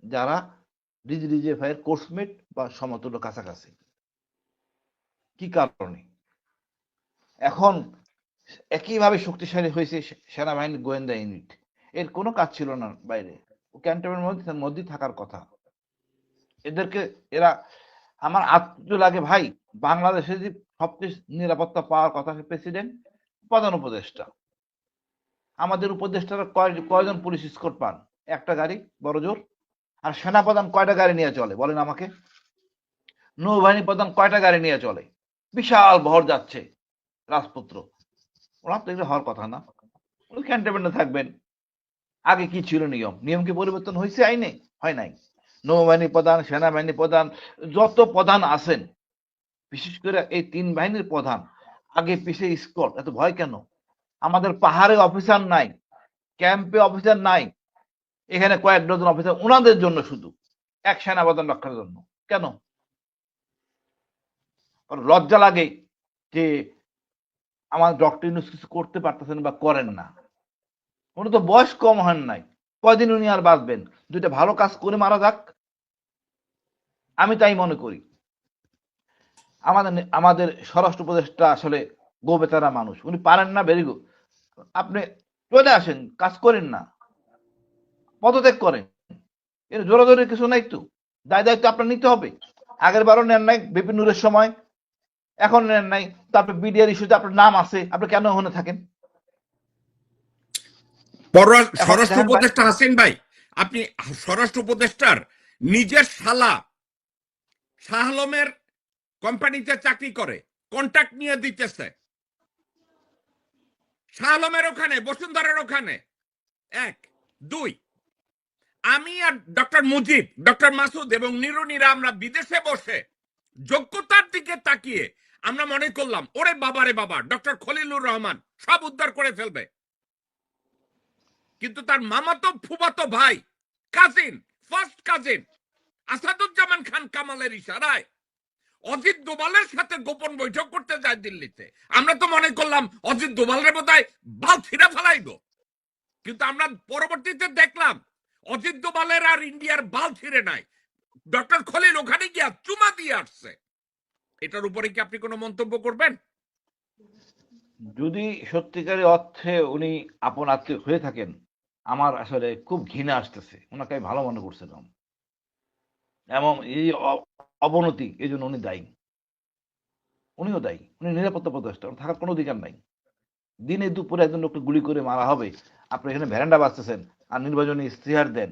[SPEAKER 1] যারা ডিজিএফআই এর কোর্সমেট বা সমতুল্য কাছাকাছি, কি কারণে? এখন একইভাবে শক্তিশালী হয়েছে সেনাবাহিনীর গোয়েন্দা ইউনিট, এর কোনো কাজ ছিল না বাইরে, ক্যান্টনমেন্টের মধ্যে থাকার কথা। এদেরকে এরা, আমার আশ্চর্য লাগে ভাই, বাংলাদেশে যে সবচেয়ে নিরাপত্তা পাওয়ার কথা প্রেসিডেন্ট, প্রধান উপদেষ্টা, আমাদের উপদেষ্টারা কয়জন পুলিশ স্কোর পান? একটা গাড়ি বড় জোর। আর সেনাপ্রধান কয়টা গাড়ি নিয়ে চলে বলেন আমাকে? নৌবাহিনী প্রধান কয়টা গাড়ি নিয়ে চলে? বিশাল ভর যাচ্ছে রাজপুত্র। ওনার তো এগুলো হওয়ার কথা না, উনি ক্যান্টনমেন্টে থাকবেন। আগে কি ছিল নিয়ম কি পরিবর্তন হয়েছে আইনে? হয় নাই। নৌবাহিনী প্রধান, সেনাবাহিনী প্রধান, যত প্রধান আছেন, বিশেষ করে এই 3 বাহিনীর প্রধান, আগে পিছিয়ে স্কট। এত ভয় কেন? আমাদের পাহাড়ে অফিসার নাই, ক্যাম্পে অফিসার নাই, এখানে কয়েক ডজন অফিসার ওনাদের জন্য, শুধু এক সেনাপ্রধান রক্ষার জন্য। কেন? লজ্জা লাগে যে আমার ডক্টর ইউনূস কিছু করতে পারতেছেন বা করেন না। উনি তো বয়স কম হন নাই, কয়দিন উনি আর বাঁচবেন? দুইটা ভালো কাজ করে মারা যাক। আমি তাই মনে করি। আমাদের আমাদের স্বরাষ্ট্র উপদেষ্টা আসলে গোবেচারা মানুষ, উনি পারেন না, ভেরি গুড, আপনি চলে আসেন, কাজ করেন না, পদত্যাগ করেন, এর জোরাজোরের কিছু নাই তো, দায়িত্ব আপনার নিতে হবে। আগের বারও নেন নাই বিপিন নুরের সময়, এখন নেন নাই, তারপর বিডিআর ইস্যুতে আপনার নাম আছে, আপনি কেন ওখানে থাকেন? এখন
[SPEAKER 2] স্বরাষ্ট্র
[SPEAKER 1] দেখেন ভাই,
[SPEAKER 2] উপদেষ্টা হাসিন ভাই, আপনি স্বরাষ্ট্র উপদেষ্টার নিজের শালা শাহ আলমের কোম্পানিতে চাকরি করে, কন্ট্রাক্ট নিয়ে দিতেছে শাহ আলমের ওখানে, বসুন্ধরার ওখানে। এক, দুই, আমি আর ডক্টর মুজিব, ডক্টর মাসুদ এবং নিরুনিরা আমরা বিদেশে বসে যোগ্যতার দিকে তাকিয়ে আমরা মনে করলাম ওরে বাবারে বাবা, ডক্টর খলিলুর রহমান সব উদ্ধার করে ফেলবে। কিন্তু তার মামাতো ফুফাতো ভাই, cousin, first cousin Asaduzzaman Khan কামালের ইশারায় অজিত দোভালের সাথে গোপন বৈঠক করতে যায় দিল্লিতে। আমরা তো মনে করলাম অজিত দোভালের বোধহয় বাল ছিঁড়ে ফেলাইব, কিন্তু আমরা পরবর্তীতে দেখলাম অজিত দোভালের আর ইন্ডিয়ার বাল ছিঁড়ে নাই, ডক্টর খলিল ওখানে গিয়া চুমা দিয়ে আসছে। এটার উপরে কি আপনি কোনো মন্তব্য করবেন?
[SPEAKER 1] যদি সত্যিকারের অর্থে উনি আপন আত্মীয় হয়ে থাকেন, আমার আসলে খুব ঘৃণা আসতেছে, ওনাকে আমি ভালো মনে করছিলাম, এবং এই অবনতি এই জন্য উনি দায়ী, উনিও দায়ী, উনি নিরাপত্তা উপদেষ্টা, ওর থাকার কোনো অধিকার নাই। দিনে দুপুরে একজন লোককে গুলি করে মারা হবে, আপনি এখানে ভ্যারান্ডা বাঁচতেছেন আর নির্বাচনী ইস্তিহার দেন,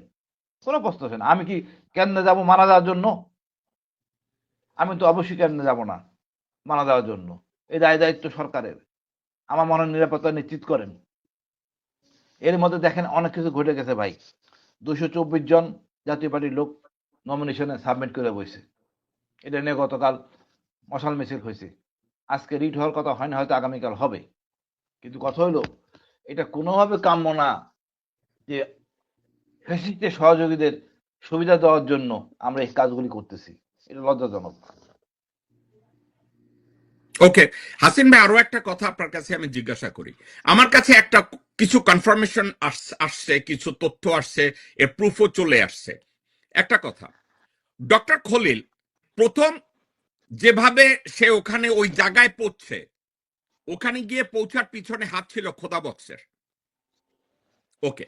[SPEAKER 1] কোনো প্রশ্ন আছে না? আমি কি কেন্দ্রে যাব মারা যাওয়ার জন্য? আমি তো অবশ্যই কেন্দ্রে যাব না মারা যাওয়ার জন্য, এই দায়িত্ব সরকারের। আমার মনে হয় নিরাপত্তা নিশ্চিত করেন। এর মধ্যে দেখেন অনেক কিছু ঘটে গেছে ভাই, 224 জন জাতীয় পার্টির লোক নমিনেশনে সাবমিট করে বসে, এটা নিয়ে গতকাল মশাল মিছিল হয়েছে, আজকে রিট হওয়ার কথা হয় না, হয়তো আগামীকাল হবে। কিন্তু কথা হলো, এটা কোনোভাবে কাম্য না যে ফ্যাসিস্টের সহযোগীদের সুবিধা দেওয়ার জন্য আমরা এই কাজগুলি করতেছি, এটা লজ্জাজনক।
[SPEAKER 2] ওকে হাসিন ভাই, আরো একটা কথা আপনার কাছে আমি জিজ্ঞাসা করি। আমার কাছে একটা কিছু কনফার্মেশন আসছে, কিছু তথ্য আসছে, এর প্রুফও চলে আসছে। একটা কথা, ডক্টর খলিল প্রথম যেভাবে সে ওখানে ওই জায়গায় পৌঁছে, ওখানে গিয়ে পৌঁছার পিছনে হাত ছিল খোদা বক্সের। ওকে,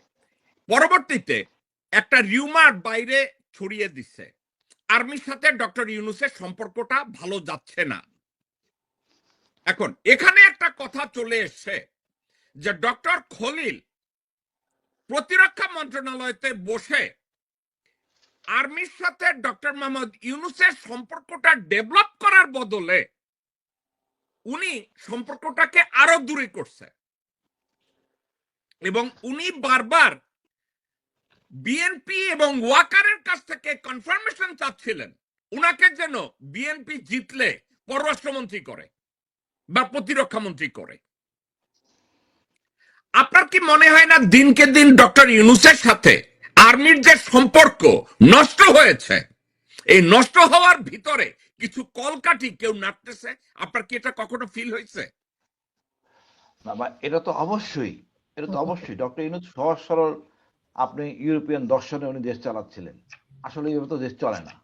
[SPEAKER 2] পরবর্তীতে একটা রিউমার বাইরে ছড়িয়ে দিচ্ছে, আর্মির সাথে ডক্টর ইউনূসের সম্পর্কটা ভালো যাচ্ছে না। এখন এখানে একটা কথা চলে এসছে যে ডক্টর খলিল প্রতিরক্ষা মন্ত্রণালয়তে বসে আর্মির সাথে ডক্টর মোহাম্মদ ইউনূসের সম্পর্কটা ডেভেলপ করার বদলে উনি সম্পর্কটাকে আরো দূরে করছে, এবং উনি বারবার বিএনপি এবং ওয়াকারের কাছ থেকে কনফার্মেশন চাচ্ছিলেন উনাকে যেন বিএনপি জিতলে পররাষ্ট্রমন্ত্রী করে বা প্রতিরক্ষা মন্ত্রী করে। আপনার কি মনে হয় না দিনকে দিন ডক্টর ইউনূসের সাথে আর্মির যে সম্পর্ক নষ্ট হয়েছে, এই নষ্ট হওয়ার ভিতরে কিছু কলকাঠি কেউ নাড়তেছে? আপনার কি এটা কখনো ফিল হয়েছে?
[SPEAKER 1] না ভাই, এটা তো অবশ্যই, এটা তো অবশ্যই। ডক্টর ইউনূস সহজ সরল, আপনি ইউরোপিয়ান দর্শনে উনি দেশ চালাচ্ছিলেন, আসলে এইভাবে তো দেশ চলে না।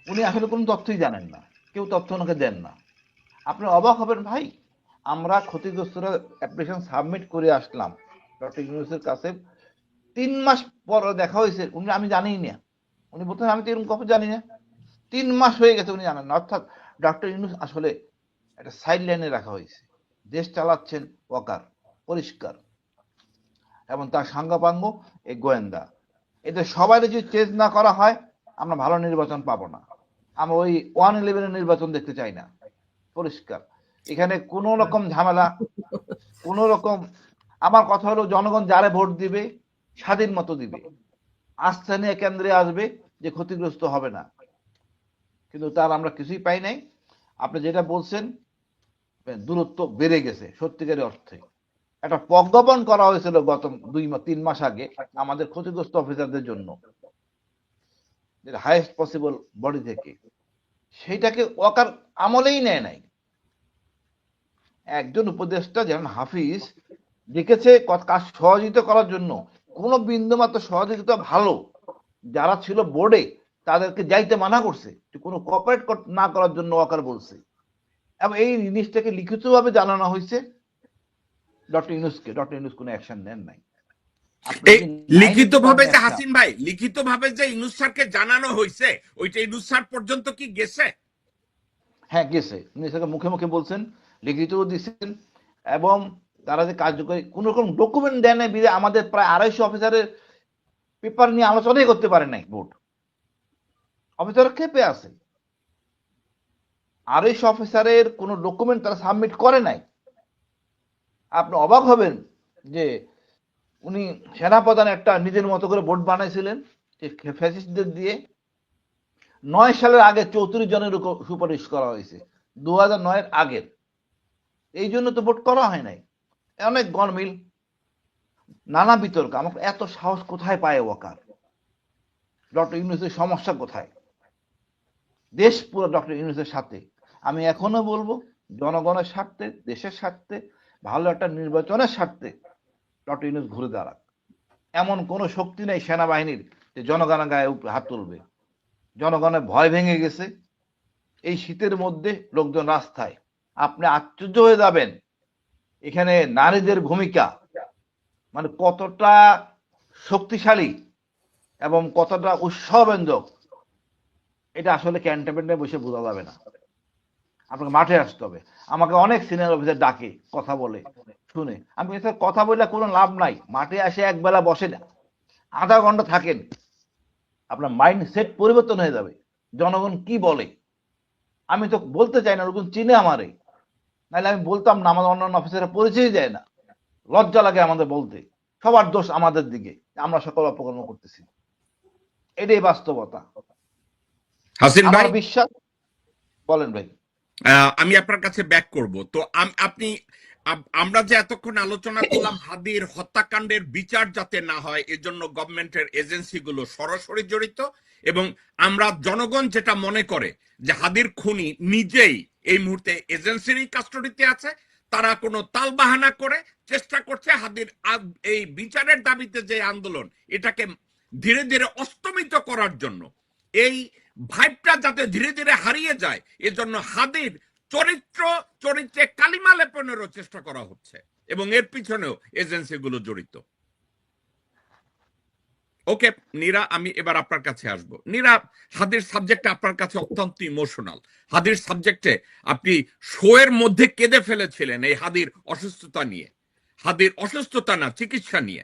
[SPEAKER 1] উনি আসলে কোনো তথ্যই জানেন না, কেউ তথ্য ওনাকে দেন না। আপনি অবাক হবেন ভাই, আমরা ক্ষতিগ্রস্তরা অ্যাপ্লিকেশন সাবমিট করে আসলাম ডক্টর ইউনূসের কাছে, 3 মাস পর দেখা হয়েছে, উনি আমি জানি না, উনি বলতেন আমি তো এরকম কখন জানি না, 3 মাস হয়ে গেছে উনি জানেন না। অর্থাৎ ডক্টর ইউনূস আসলে একটা সাইড লাইনে রাখা হয়েছে, দেশ চালাচ্ছেন ওয়াকার, পরিষ্কার, এবং তার সাঙ্গাপাঙ্গ এই গোয়েন্দা। এদের সবাই যদি চেঞ্জ না করা হয়, আমরা ভালো নির্বাচন পাবো না। আমরা ওই 111 নির্বাচন দেখতে চাই না, পরিষ্কার। এখানে কোনো রকম ঝামেলা, কোনো রকম, আমার কথা হলো জনগণ যারে ভোট দিবে স্বাধীন মতো দিবে, আস্থা নিয়ে কেন্দ্রে আসবে, যে ক্ষতিগ্রস্ত হবে না। কিন্তু তার আমরা কিছুই পাই নাই। আপনি যেটা বলছেন, দূরত্ব বেড়ে গেছে সত্যিকারের অর্থে। একটা প্রজ্ঞাপন করা হয়েছিল গত 2-3 মাস আগে আমাদের ক্ষতিগ্রস্ত অফিসারদের জন্য, যেটা হাইয়েস্ট পসিবল বডি থেকে, সেইটাকে ওয়াকার আমলেই নেয় নাই। একজন উপদেষ্টা যেমন হাফিজ লিখেছে কাজ সহযোগিতা করার জন্য, কোনো বিন্দুমাত্র সহযোগিতা, ভালো যারা ছিল বোর্ডে তাদেরকে যাইতে মানা করছে, কোনো কোঅপারেট না করার জন্য ওয়াকার বলছে, এবং এই জিনিসটাকে লিখিতভাবে জানানো হয়েছে ডক্টর ইউনূসকে। ডক্টর ইউনূস কোনো অ্যাকশন নেন নাই।
[SPEAKER 2] এই লিখিতভাবে যে হাসিন ভাই, লিখিতভাবে যে ইউনূস স্যারকে জানানো হয়েছে, ওইটা ইউনূস স্যার পর্যন্ত কি গেছে?
[SPEAKER 1] হ্যাঁ গেছে, ইউনূস স্যারকে মুখে মুখে বলছেন, লিখিতও দিচ্ছেন, এবং তারা যে কার্যকরী কোন রকম ডকুমেন্ট দেয় না বিধে আমাদের প্রায় 250 অফিসারের পেপার নিয়ে আলোচনাই করতে পারে নাই বোর্ড। অফিসার ক্ষেপে আছে, 250 অফিসারের কোন ডকুমেন্ট তারা সাবমিট করে নাই। আপনি অবাক হবেন যে উনি সেনাপ্রধান একটা নিজের মতো করে বোর্ড বানাইছিলেন ফ্যাসিস্টদের দিয়ে। 9 সালের আগে 34 জনের সুপারিশ করা হয়েছে, 2009-এর আগের। এই জন্য তো ভোট করা হয় নাই। অনেক গরমিল, নানা বিতর্ক। আমাকে এত সাহস কোথায় পায় ওয়াকার? ডক্টর ইউনূসের সমস্যা কোথায়? দেশ পুরো ডক্টর ইউনূসের সাথে। আমি এখনো বলবো, জনগণের স্বার্থে, দেশের স্বার্থে, ভালো একটা নির্বাচনের স্বার্থে ডক্টর ইউনূস ঘুরে দাঁড়াক। এমন কোন শক্তি নেই সেনাবাহিনীর যে জনগণের গায়ে হাত তুলবে। জনগণের ভয় ভেঙে গেছে। এই শীতের মধ্যে লোকজন রাস্তায়, আপনি আশ্চর্য হয়ে যাবেন এখানে নারীদের ভূমিকা মানে কতটা শক্তিশালী এবং কতটা উৎসাহব্যঞ্জক, এটা আসলে ক্যান্টনমেন্টে বসে বোঝা যাবে না। আপনাকে মাঠে আসতে হবে। আমাকে অনেক সিনিয়র অফিসার ডাকে, কথা বলে, শুনে। আমি স্যার কথা বললে কোনো লাভ নাই, মাঠে আসে একবেলা বসে না, আধা ঘন্টা থাকেন, আপনার মাইন্ড সেট পরিবর্তন হয়ে যাবে। জনগণ কি বলে আমি তো বলতে চাই না, ওরকম চিনে আমারে, নাহলে আমি বলতাম না। আমাদের অন্যান্য অফিসারের পরিচয় দেয় না, লজ্জা লাগে আমাদের বলতে। সবার দোষ আমাদের দিকে, আমরা সকল অপকর্ম করতেছি। এটাই বাস্তবতা।
[SPEAKER 2] হাসিন ভাই,
[SPEAKER 1] আমার বিশ্বাস। বলেন ভাই।
[SPEAKER 2] আমি আপনার কাছে ব্যাক করব। তো আপনি আমরা যে এতক্ষণ আলোচনা করলাম হাদির হত্যাকাণ্ডের বিচার যাতে না হয় এজন্য গভর্নমেন্টের এজেন্সিগুলো সরাসরি জড়িত, এবং আমরা জনগণ যেটা মনে করে যে হাদির খুনি নিজেই এই মুহূর্তে এজেন্সিরই কাস্টডিতে আছে, তারা কোনো তালবাহানা করে চেষ্টা করছে হাদির এই বিচারের দাবিতে যে আন্দোলন, এটাকে ধীরে ধীরে অস্তমিত করার জন্য, এই ভাইবটা যাতে ধীরে ধীরে হারিয়ে যায়, এজন্য হাদির চরিত্রে কালিমা লেপনেরও চেষ্টা করা হচ্ছে, এবং এর পিছনেও এজেন্সিগুলো জড়িত। ওকে নীরা, আমি এবার আপনার কাছে আসব। নীরা, হাদির সাবজেক্টে আপনার কাছে অত্যন্ত ইমোশনাল। হাদির সাবজেক্টে আপনি শোয়ের মধ্যে কেঁদে ফেলেছিলেন এই হাদির অসুস্থতা নিয়ে, হাদির অসুস্থতা না, চিকিৎসা নিয়ে।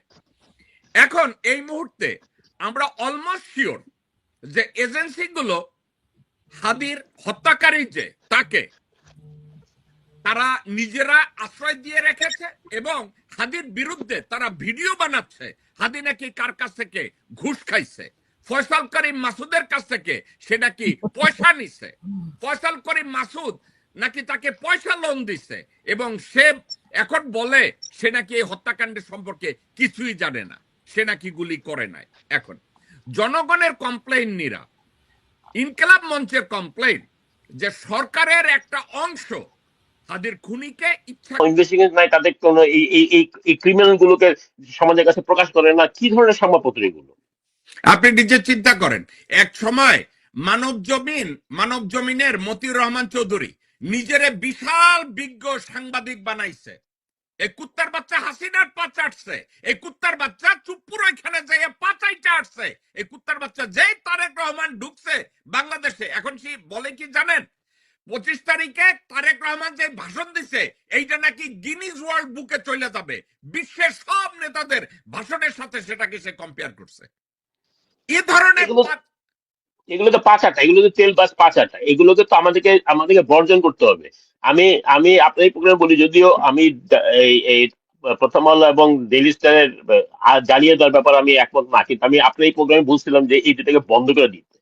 [SPEAKER 2] এখন এই মুহূর্তে আমরা অলমোস্ট শিওর যে এজেন্সিগুলো হাদির হত্যাকারী যে তাকে তারা নিজেরা আশ্রয় দিয়ে রেখেছে, এবং হাদির বিরুদ্ধে তারা ভিডিও বানাচ্ছে। হাদি নাকি কার কাছ থেকে ঘুষ খাইছে, ফয়সাল করিম মাসুদের কাছ থেকে সে নাকি পয়সা নিছে, ফয়সাল করিম মাসুদ নাকি তাকে পয়সা লোন দিছে, এবং সে এখন বলে সে নাকি এই হত্যাকাণ্ডের সম্পর্কে কিছুই জানে না, সে নাকি গুলি করে নাই। এখন জনগণের কমপ্লেইন, নীরা, ইনকিলাব মঞ্চের কমপ্লেইন যে সরকারের একটা অংশ হাদির খুনিকে ইচ্ছা
[SPEAKER 4] ইনভেস্টিগেশন নাই, তাদের কোনো এই ক্রিমিনাল গুলোকে সমাজের কাছে প্রকাশ করে না। কি ধরনের সংবাদপত্র এগুলো?
[SPEAKER 2] আপনি নিজে চিন্তা করেন, এক সময় মানব জমিনের মতিউর রহমান চৌধুরী নিজেরে বিশাল বিজ্ঞ সাংবাদিক বানাইছে। এই কুত্তার বাচ্চা হাসিনার পা চাটছে, এই কুত্তার বাচ্চা চুপ্পুর ওইখানে যাইয়া পা চাইতে আসছে, এই কুত্তার বাচ্চা যেই তারেক রহমান ঢুকছে বাংলাদেশে, এখন সে বলে কি জানেন, 25 তারিখে তারেক রহমান যে ভাষণ দিছে এইটা নাকি গিনিজ ওয়ার্ল্ড বুকে চলে যাবে। বিশ্বের সব নেতাদের ভাষণের সাথে সেটাকে সে কম্পেয়ার করছে। এ ধরনের
[SPEAKER 4] এগুলো তো পাচাটা, এগুলো তো তেল বাস পাচাটা, এগুলোকে তো আমাদেরকে বর্জন করতে হবে। আমি আপনার এই প্রোগ্রাম বলি, যদিও আমি এই প্রথম আলো এবং ডেইলি স্টারের জ্বালিয়ে দেওয়ার ব্যাপারে আমি একমত না, কিন্তু আমি আপনার এই প্রোগ্রামে বলছিলাম যে এই দুটাকে বন্ধ করে দিতে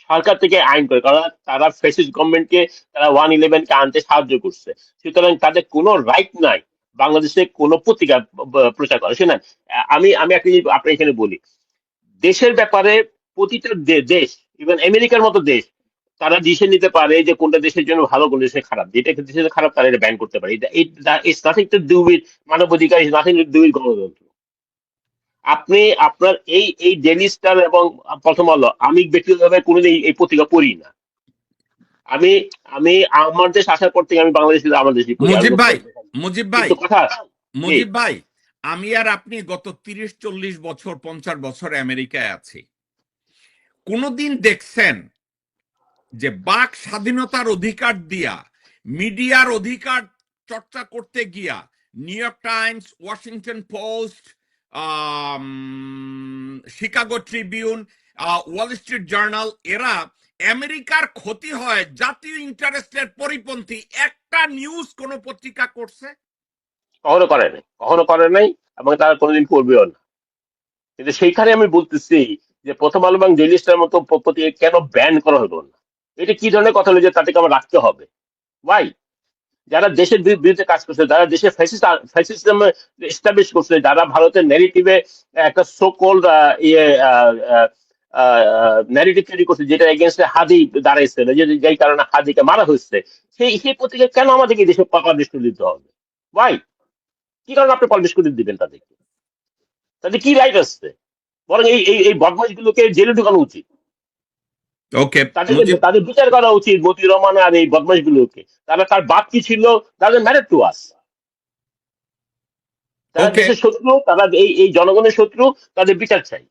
[SPEAKER 4] সরকার থেকে আইন করে, কারণ তারা ফ্যাসিস্ট গভর্নমেন্টকে, তারা 111-কে আনতে সাহায্য করছে। সুতরাং তাদের কোনো রাইট নাই বাংলাদেশে কোনো পত্রিকা প্রচার করে। শোনেন, আমি একটা জিনিস আপনার এখানে বলি, দেশের ব্যাপারে প্রতিটা দেশ, ইভেন আমেরিকার মতো দেশ, তারা ডিসিশন নিতে পারে যে কোনটা দেশের জন্য ভালো, কোন দেশের খারাপ। যেটা দেশের জন্য খারাপ তারা এটা ব্যান করতে পারে। It's nothing to do with মানবাধিকার, it's nothing to do with গণতন্ত্র। আপনি আপনার এই ডেইলি স্টার এবং প্রথম আলো, আমি ব্যক্তিগতভাবে কোনোদিন এই পত্রিকা পড়ি না। আমি আমি আমার দেশ আসার পর থেকে আমি বাংলাদেশি আমার দেশই পড়ি।
[SPEAKER 2] মুজিব ভাই, মুজিব ভাই,
[SPEAKER 4] কিন্তু কথা জি,
[SPEAKER 2] মুজিব ভাই, আমি আর আপনি গত 30-40 বছর 50 বছর আমেরিকায় আছি, কোনদিন দেখছেন যে বাক স্বাধীনতার অধিকার দিয়া মিডিয়ার অধিকার চর্চা করতে গিয়া new York Times, Washington post, Chicago Tribune, Wall Street journal, এরা আমেরিকার ক্ষতি হয় জাতীয় ইন্টারেস্টের পরিপন্থী একটা নিউজ কোন পত্রিকা করছে?
[SPEAKER 4] কখনো করে নাই এবং তারা কোনোদিন করবেও না। কিন্তু সেইখানে আমি বলতেছি যে প্রথম আলো এবং ডেইলি স্টার মতো পত্রিকা কেন ব্যান করা হলো না? এটা কি ধরনের কথা হলো যে তাদেরকে আমার রাখতে হবে? ওয়াই? যারা দেশের বিরুদ্ধে কাজ করছে, যারা দেশের ফ্যাসিজম এস্টাবলিশ করছে, যারা ভারতের ন্যারেটিভে একটা সোকল্ড ইয়ে ন্যারেটিভ তৈরি করছে, যেটা এগেনস্টে হাদি দাঁড়াইছে, যেই কারণে হাদিকে মারা হয়েছে, সেই পত্রিকা কেন আমাদেরকে দেশে পাবলিশ করে দিতে হবে? ওয়াই? কি কারণে আপনি পাবলিশ করে দিবেন তাদেরকে? তাদের কি রাইট আসছে? বরং এই বদমাইশগুলোকে জেলে ঢুকানো উচিত।
[SPEAKER 2] ওকে,
[SPEAKER 4] তাদের বিচার করা উচিত, মতিউর রহমান আর এই বদমাইশগুলোকে। তার বাপ কি ছিল, তাদের ম্যাটার টু আস। তারা
[SPEAKER 2] ওকে,
[SPEAKER 4] দেশের শত্রু, তারা এই জনগণের শত্রু, তাদের বিচার চাই।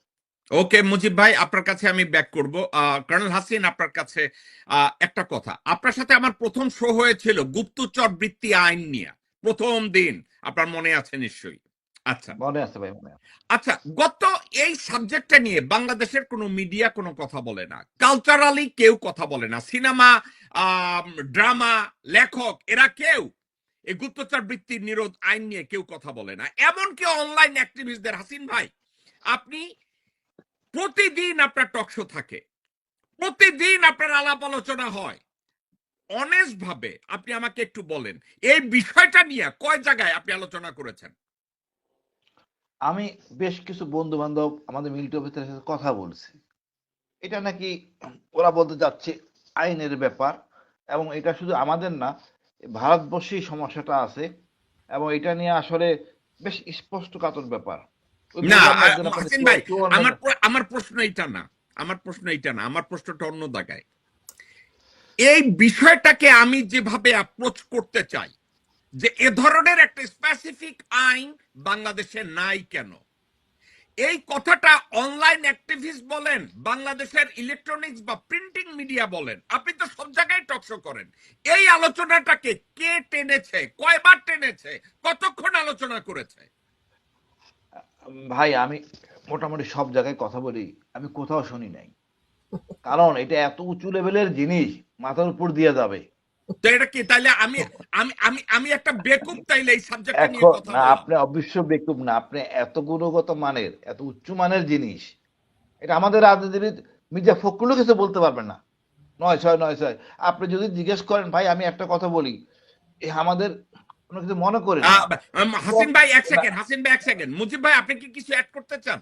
[SPEAKER 2] ওকে মুজিব ভাই, আপনার কাছে আমি ব্যাক করব। কর্নেল হাসিন, আপনার কাছে একটা কথা। আপনার সাথে আমার প্রথম শো হয়েছিল গুপ্তচর বৃত্তি আইন নিয়ে, প্রথম দিন, আপনার মনে আছে নিশ্চয়ই? আচ্ছা
[SPEAKER 1] মনে আছে ভাই, মনে আছে।
[SPEAKER 2] আচ্ছা, গত এই সাবজেক্টটা নিয়ে বাংলাদেশের কোনো মিডিয়া কোনো কথা বলে না, কালচারালি কেউ কথা বলে না, সিনেমা, ড্রামা, লেখক, এরা কেউ এই গুপ্তচর বৃত্তির নিরোধ আইন নিয়ে কেউ কথা বলে না, এমনকি অনলাইন অ্যাক্টিভিস্টদের। হাসিন ভাই, আপনি প্রতিদিন আপনার টক শো থাকে, প্রতিদিন আপনার আলাপ আলোচনা হয়, অনেস্ট ভাবে আপনি আমাকে একটু বলেন এই বিষয়টা নিয়ে কয় জায়গায় আপনি আলোচনা করেছেন?
[SPEAKER 1] আমি বেশ কিছু বন্ধু বান্ধব আমাদের মিলিটারি অফিসারের সাথে কথা বলছি। এটা নাকি ওরা বলতে যাচ্ছে আইনের ব্যাপার, এবং এটা শুধু আমাদের না, ভারতবর্ষেই সমস্যাটা আছে, এবং এটা নিয়ে আসলে বেশ স্পষ্টকাতর ব্যাপার। ওই
[SPEAKER 2] না
[SPEAKER 1] বললাম না, একজন আপনাকে
[SPEAKER 2] হাসিন ভাই,
[SPEAKER 1] চুয়ান্ন
[SPEAKER 2] আমার প্রশ্ন এইটা না, আমার প্রশ্নটা অন্য জায়গায়। এই বিষয়টাকে আমি যেভাবে অ্যাপ্রোচ করতে চাই, যে এ ধরনের একটা স্পেসিফিক আইন বাংলাদেশে নাই কেন, এই কথাটা অনলাইন অ্যাক্টিভিস্ট বলেন, বাংলাদেশের ইলেকট্রনিক্স বা প্রিন্টিং মিডিয়া বলেন, আপনি তো সব জায়গায় টকশো করেন, এই আলোচনাটাকে কে টেনেছে, কয়বার টেনেছে, কতক্ষণ আলোচনা করেছে?
[SPEAKER 1] ভাই, আমি মোটামুটি সব জায়গায় কথা বলি, আমি কোথাও শুনি নাই। কারণ এটা এত উঁচু লেভেলের জিনিস, মাথার উপর দিয়ে যাবে।
[SPEAKER 2] তো এটা কি তাইলে আমি আমি আমি আমি একটা বেকুব তাইলে এই সাবজেক্টটা নিয়ে
[SPEAKER 1] এখন
[SPEAKER 2] কথা
[SPEAKER 1] না,
[SPEAKER 2] বলা?
[SPEAKER 1] আপনি অবশ্য বেকুব না, আপনি এত গুণগত মানের, এত উচ্চ মানের জিনিস, এটা আমাদের রাজনীতিবিদ মির্জা ফখরুলও কিছু বলতে পারবেন না। 9-6 আপনি যদি জিজ্ঞেস করেন, ভাই আমি একটা কথা বলি, আমাদের কোনো কিছু মনে করেন না।
[SPEAKER 2] হাসিন ভাই এক সেকেন্ড, মুজিব ভাই আপনি কি কিছু অ্যাড করতে চান?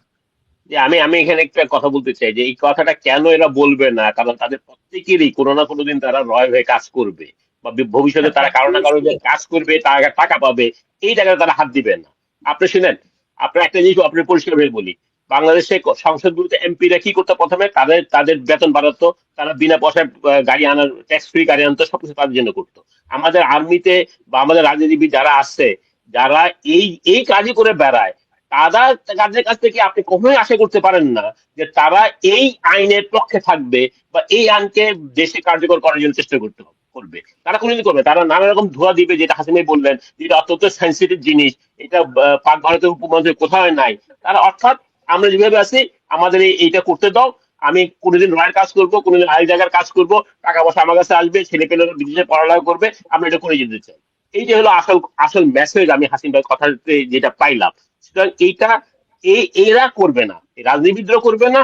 [SPEAKER 4] যে আমি এখানে একটা কথা বলতে চাই যে এই কথাটা কেন এরা বলবে না, কারণ তাদের প্রত্যেকেরই কোনো না কোনো দিন তারা রয় হয়ে কাজ করবে, বা ভবিষ্যতে তারা কারো না কারো যে কাজ করবে, তারা টাকা পাবে, এই জায়গায় তারা হাত দিবে না। আপনি শুনেন, আপনার একটা জিনিস আপনি পরিষ্কার ভাবে বলি, বাংলাদেশে সংসদগুলোতে এমপিরা কি করতো, প্রথমে তাদের তাদের বেতন বাড়াতো, তারা বিনা পয়সায় গাড়ি আনার, ট্যাক্স ফ্রি গাড়ি আনতো, সবকিছু তাদের জন্য করতো। আমাদের আর্মিতে বা আমাদের রাজনীতিবিদ যারা আছে, যারা এই এই কাজই করে বেড়ায়, তাদের কাছ থেকে আপনি কখনোই আশা করতে পারেন না যে তারা এই আইনের পক্ষে থাকবে বা এই আইনকে দেশে কার্যকর করার জন্য চেষ্টা করবে। তারা কোনোদিন করবে, তারা নানা রকম ধোয়া দিবে, যেটা হাসিম ভাই বললেন, যেটা অত্যন্ত সেন্সিটিভ জিনিস, এটা পাক ভারতের উপমহাদেশে কোথাও নাই। তারা অর্থাৎ আমরা যেভাবে আছি, আমাদের এইটা করতে দাও, আমি কোনোদিন রয়ের কাজ করবো, কোনোদিন আরেক জায়গার কাজ করবো, টাকা পয়সা আমার কাছে আসবে, ছেলে পেলেরা বিদেশে পড়ালেখা করবে, আমরা এটা করে যেতে চাই। এইটা হলো আসল আসল মেসেজ আমি হাসিম ভাই কথা যেটা পাইলাম। সুতরাং এইটা এরা করবে না, রাজনীতিবিদরাও করবে না,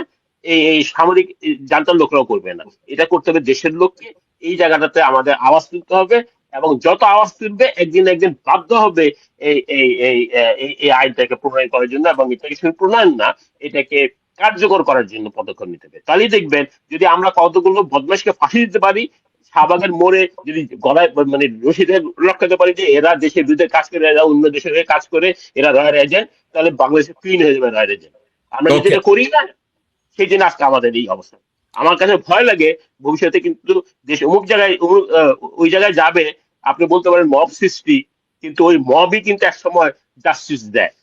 [SPEAKER 4] এই সামরিক জান্তার লোকরাও করবে না। এটা করতে হবে দেশের লোককে, এই জায়গাটাতে আমাদের আওয়াজ তুলতে হবে, এবং যত আওয়াজ তুলবে একদিন একদিন বাধ্য হবে এই এই এই এই আইনটাকে প্রণয়ন করার জন্য, এবং এটাকে শুধু প্রণয়ন না, এটাকে কার্যকর করার জন্য পদক্ষেপ নিতে হবে। তাহলেই দেখবেন যদি আমরা কতগুলো বদমাইশকে ফাঁসি দিতে পারি, শাহবাগের মোড়ে যদি গলায় মানে রশিদে লটকাতে পারি যে এরা দেশের বিরুদ্ধে কাজ করে, এরা অন্য দেশের হয়ে কাজ করে, এরা রয়্যাল এজেন্ট, তাহলে বাংলাদেশে ক্লিন হয়ে যাবে রয়্যাল এজেন্ট। আমরা
[SPEAKER 2] ওকে
[SPEAKER 4] যেটা করি না সেই জন্য আজকে আমাদের এই অবস্থা। আমার কাছে ভয় লাগে ভবিষ্যতে কিন্তু দেশ অমুক জায়গায় ওই জায়গায় যাবে, আপনি বলতে পারেন মব সৃষ্টি, কিন্তু ওই মবই কিন্তু এক সময় জাস্টিস দেয়।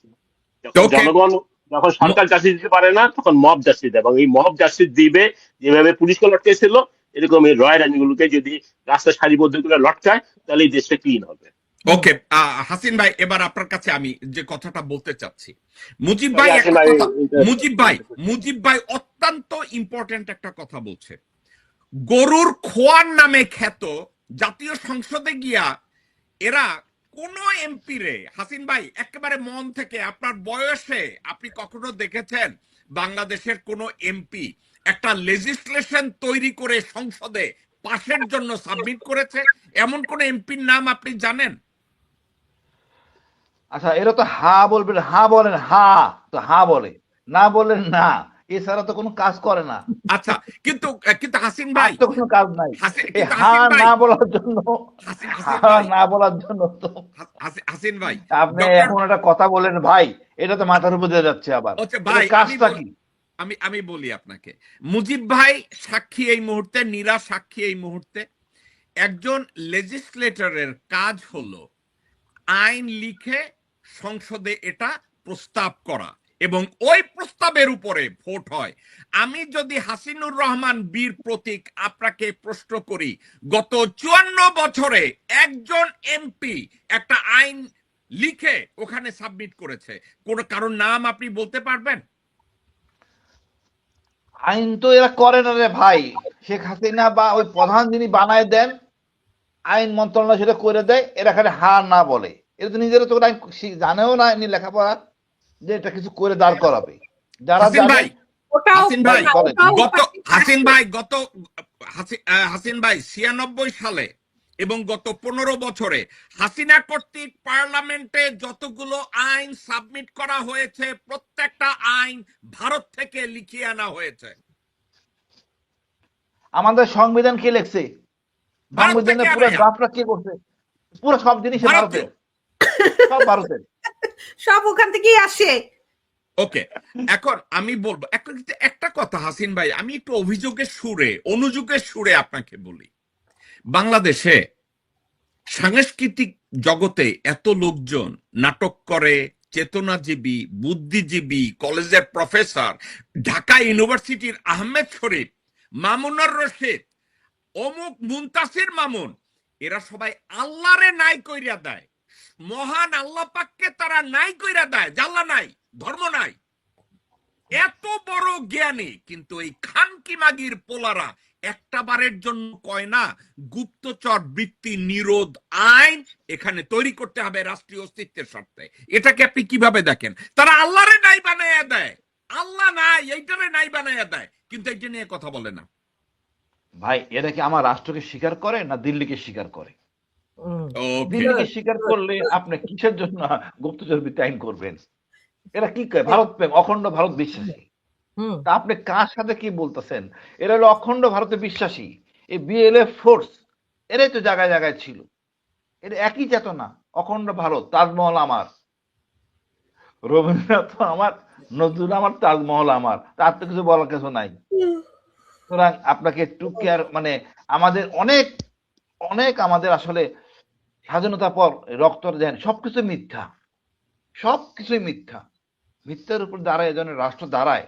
[SPEAKER 4] যখন
[SPEAKER 2] ওকে
[SPEAKER 4] জনগণ, যখন সরকার জাস্টিস দিতে পারে না, তখন মব জাস্টিস দেয়, এবং এই মব জাস্টিস দিবে যেভাবে পুলিশকে লটকেছিল, এরকম এই রয়্যাল আর্মিগুলোকে যদি রাস্তা সারিবদ্ধ করে লটকায়, তাহলে এই দেশটা ক্লিন হবে।
[SPEAKER 2] ওকে হাসিন ভাই, এবার আপনার কাছে আমি যে কথাটা বলতে চাচ্ছি, মুজিব
[SPEAKER 4] সরি
[SPEAKER 2] ভাই
[SPEAKER 4] আসিম
[SPEAKER 2] একটা
[SPEAKER 4] ভাই,
[SPEAKER 2] কথা, মুজিব ভাই অত্যন্ত ইম্পর্টেন্ট একটা কথা বলছে। গরুর খোয়ার নামে খ্যাত জাতীয় সংসদে গিয়া এরা কোন এমপি রে, হাসিন ভাই একেবারে মন থেকে, আপনার বয়সে আপনি কখনো দেখেছেন বাংলাদেশের কোন এমপি একটা লেজিসলেশন তৈরি করে সংসদে পাশের জন্য সাবমিট করেছে? এমন কোন এমপির নাম আপনি জানেন?
[SPEAKER 1] আচ্ছা, এরা তো হা বলবেন, হা বলেন, হা তো হা বলে, না বলেন না, এছাড়া তো কোনো কাজ করে না।
[SPEAKER 2] আচ্ছা, কিন্তু কিন্তু হাসিন
[SPEAKER 1] আর
[SPEAKER 2] ভাই,
[SPEAKER 1] তো কোনো কাজ নাই। এই
[SPEAKER 2] কিন্তু
[SPEAKER 1] হা
[SPEAKER 2] হাসিন ভাই,
[SPEAKER 1] না বলার জন্য,
[SPEAKER 2] হাসিন
[SPEAKER 1] হা
[SPEAKER 2] ভাই,
[SPEAKER 1] না বলার জন্য তো
[SPEAKER 2] হাসিন ভাই,
[SPEAKER 1] আপনি
[SPEAKER 2] ডক্টর,
[SPEAKER 1] এখন একটা কথা বলেন ভাই, এটা তো মাথার উপর দিয়ে যাচ্ছে আবার।
[SPEAKER 2] আচ্ছা
[SPEAKER 1] এটা
[SPEAKER 2] ভাই
[SPEAKER 1] কাজটা কি?
[SPEAKER 2] আমি বলি আপনাকে, মুজিব ভাই সাক্ষী এই মুহূর্তে, নীরা সাক্ষী এই মুহূর্তে। একজন লেজিসলেটরের কাজ হলো আইন লিখে সংসদে এটা প্রস্তাব করা, এবং ওই প্রস্তাবের উপরে ভোট হয়। আমি যদি হাসিনুর রহমান বীর প্রতীক আপনাকে প্রশ্ন করি, গত 54 বছরে একজন এমপি একটা আইন লিখে ওখানে সাবমিট করেছে, কোন কারোর নাম আপনি বলতে পারবেন?
[SPEAKER 1] আইন তো এরা করে না রে ভাই। শেখ হাসিনা বা ওই প্রধান যিনি বানায় দেন, আইন মন্ত্রণালয় সেটা করে দেয়, এরা খালি হা না বলে। এরা তো নিজেরা তো আইন জানেও না, এমনি লেখাপড়া যে এটা কিছু করে দাঁড় করাবে। যারা
[SPEAKER 2] হাসিন
[SPEAKER 1] জানে,
[SPEAKER 2] ভাই,
[SPEAKER 5] ওটাও
[SPEAKER 2] হাসিন ভাই,
[SPEAKER 5] ওটাও
[SPEAKER 2] গত হাসিন ভাই গত হাসিন ভাই 96 সালে এবং গত 15 বছরে হাসিনা কর্তৃক পার্লামেন্টে যতগুলো আইন সাবমিট করা হয়েছে, প্রত্যেকটা আইন ভারত থেকে লিখিয়ে আনা হয়েছে।
[SPEAKER 1] আমাদের সংবিধান কে লিখছে?
[SPEAKER 2] ভারত থেকে
[SPEAKER 1] সংবিধানের পুরো
[SPEAKER 2] আনা,
[SPEAKER 1] ড্রাফটটা কে করছে? পুরো সব জিনিসই
[SPEAKER 2] ভারতীয়।
[SPEAKER 1] ভারতের, সব ভারতের।
[SPEAKER 5] সব ওখান থেকেই আসে।
[SPEAKER 2] ওকে, এখন আমি বলবো একটা কথা হাসিন ভাই, আমি একটু অভিযোগের সুরে, অনুযোগের সুরে আপনাকে বলি। বাংলাদেশে সাংস্কৃতিক জগতে এত লোকজন নাটক করে, চেতনাজীবী, বুদ্ধিজীবী, কলেজের প্রফেসর, ঢাকা ইউনিভার্সিটির আহমেদ শরীফ, মামুনুর রশিদ, অমুক মুনতাসির মামুন, এরা সবাই আল্লাহরে নাই কইরা দেয়, মহান আল্লাহ পাককে তারা নাই কইরা দেয়, জাল্লা নাই, ধর্ম নাই। এত বড় জ্ঞানী, কিন্তু এই খানকি মাগির পোলারা একটা বারের জন্য কয় না গুপ্তচর বৃত্তি নিরোধ আইন এখানে তৈরি করতে হবে রাষ্ট্রীয় অস্তিত্বের স্বার্থে। এটাকে আপনি কিভাবে দেখেন? তারা আল্লাহরে নাই বানাইয়া দেয়, আল্লাহ নাই এইটারে নাই বানাইয়া দেয়, কিন্তু এইটা নিয়ে কথা বলে না।
[SPEAKER 1] ভাই, এরা কি আমার রাষ্ট্রকে স্বীকার করে না দিল্লিকে স্বীকার করে?
[SPEAKER 2] ওকে,
[SPEAKER 1] দিল্লিকে স্বীকার করলে আপনি কিসের জন্য গুপ্তচর বৃত্তি আইন করবেন? এরা কি কয়? ভারত প্রেম, অখণ্ড ভারত বিশ্বাসী। তা আপনি কার সাথে কি বলতেছেন? এরা হলো অখণ্ড ভারতে বিশ্বাসী। এই বিএলএফ ফোর্স, এরাই তো জায়গায় জায়গায় ছিল। এর একই চেতনা, অখণ্ড ভারত, তাজমহল আমার, রবীন্দ্রনাথ আমার, নজরুল আমার, তাজমহল আমার, তার তো কিছু বলার কিছু নাই। সুতরাং আপনাকে একটু কেয়ার, মানে আমাদের অনেক অনেক আমাদের আসলে স্বাধীনতা পর রক্ত দেন, সবকিছু মিথ্যা, সবকিছুই মিথ্যা। মিথ্যার উপর দাঁড়ায় এজনের রাষ্ট্র দাঁড়ায়,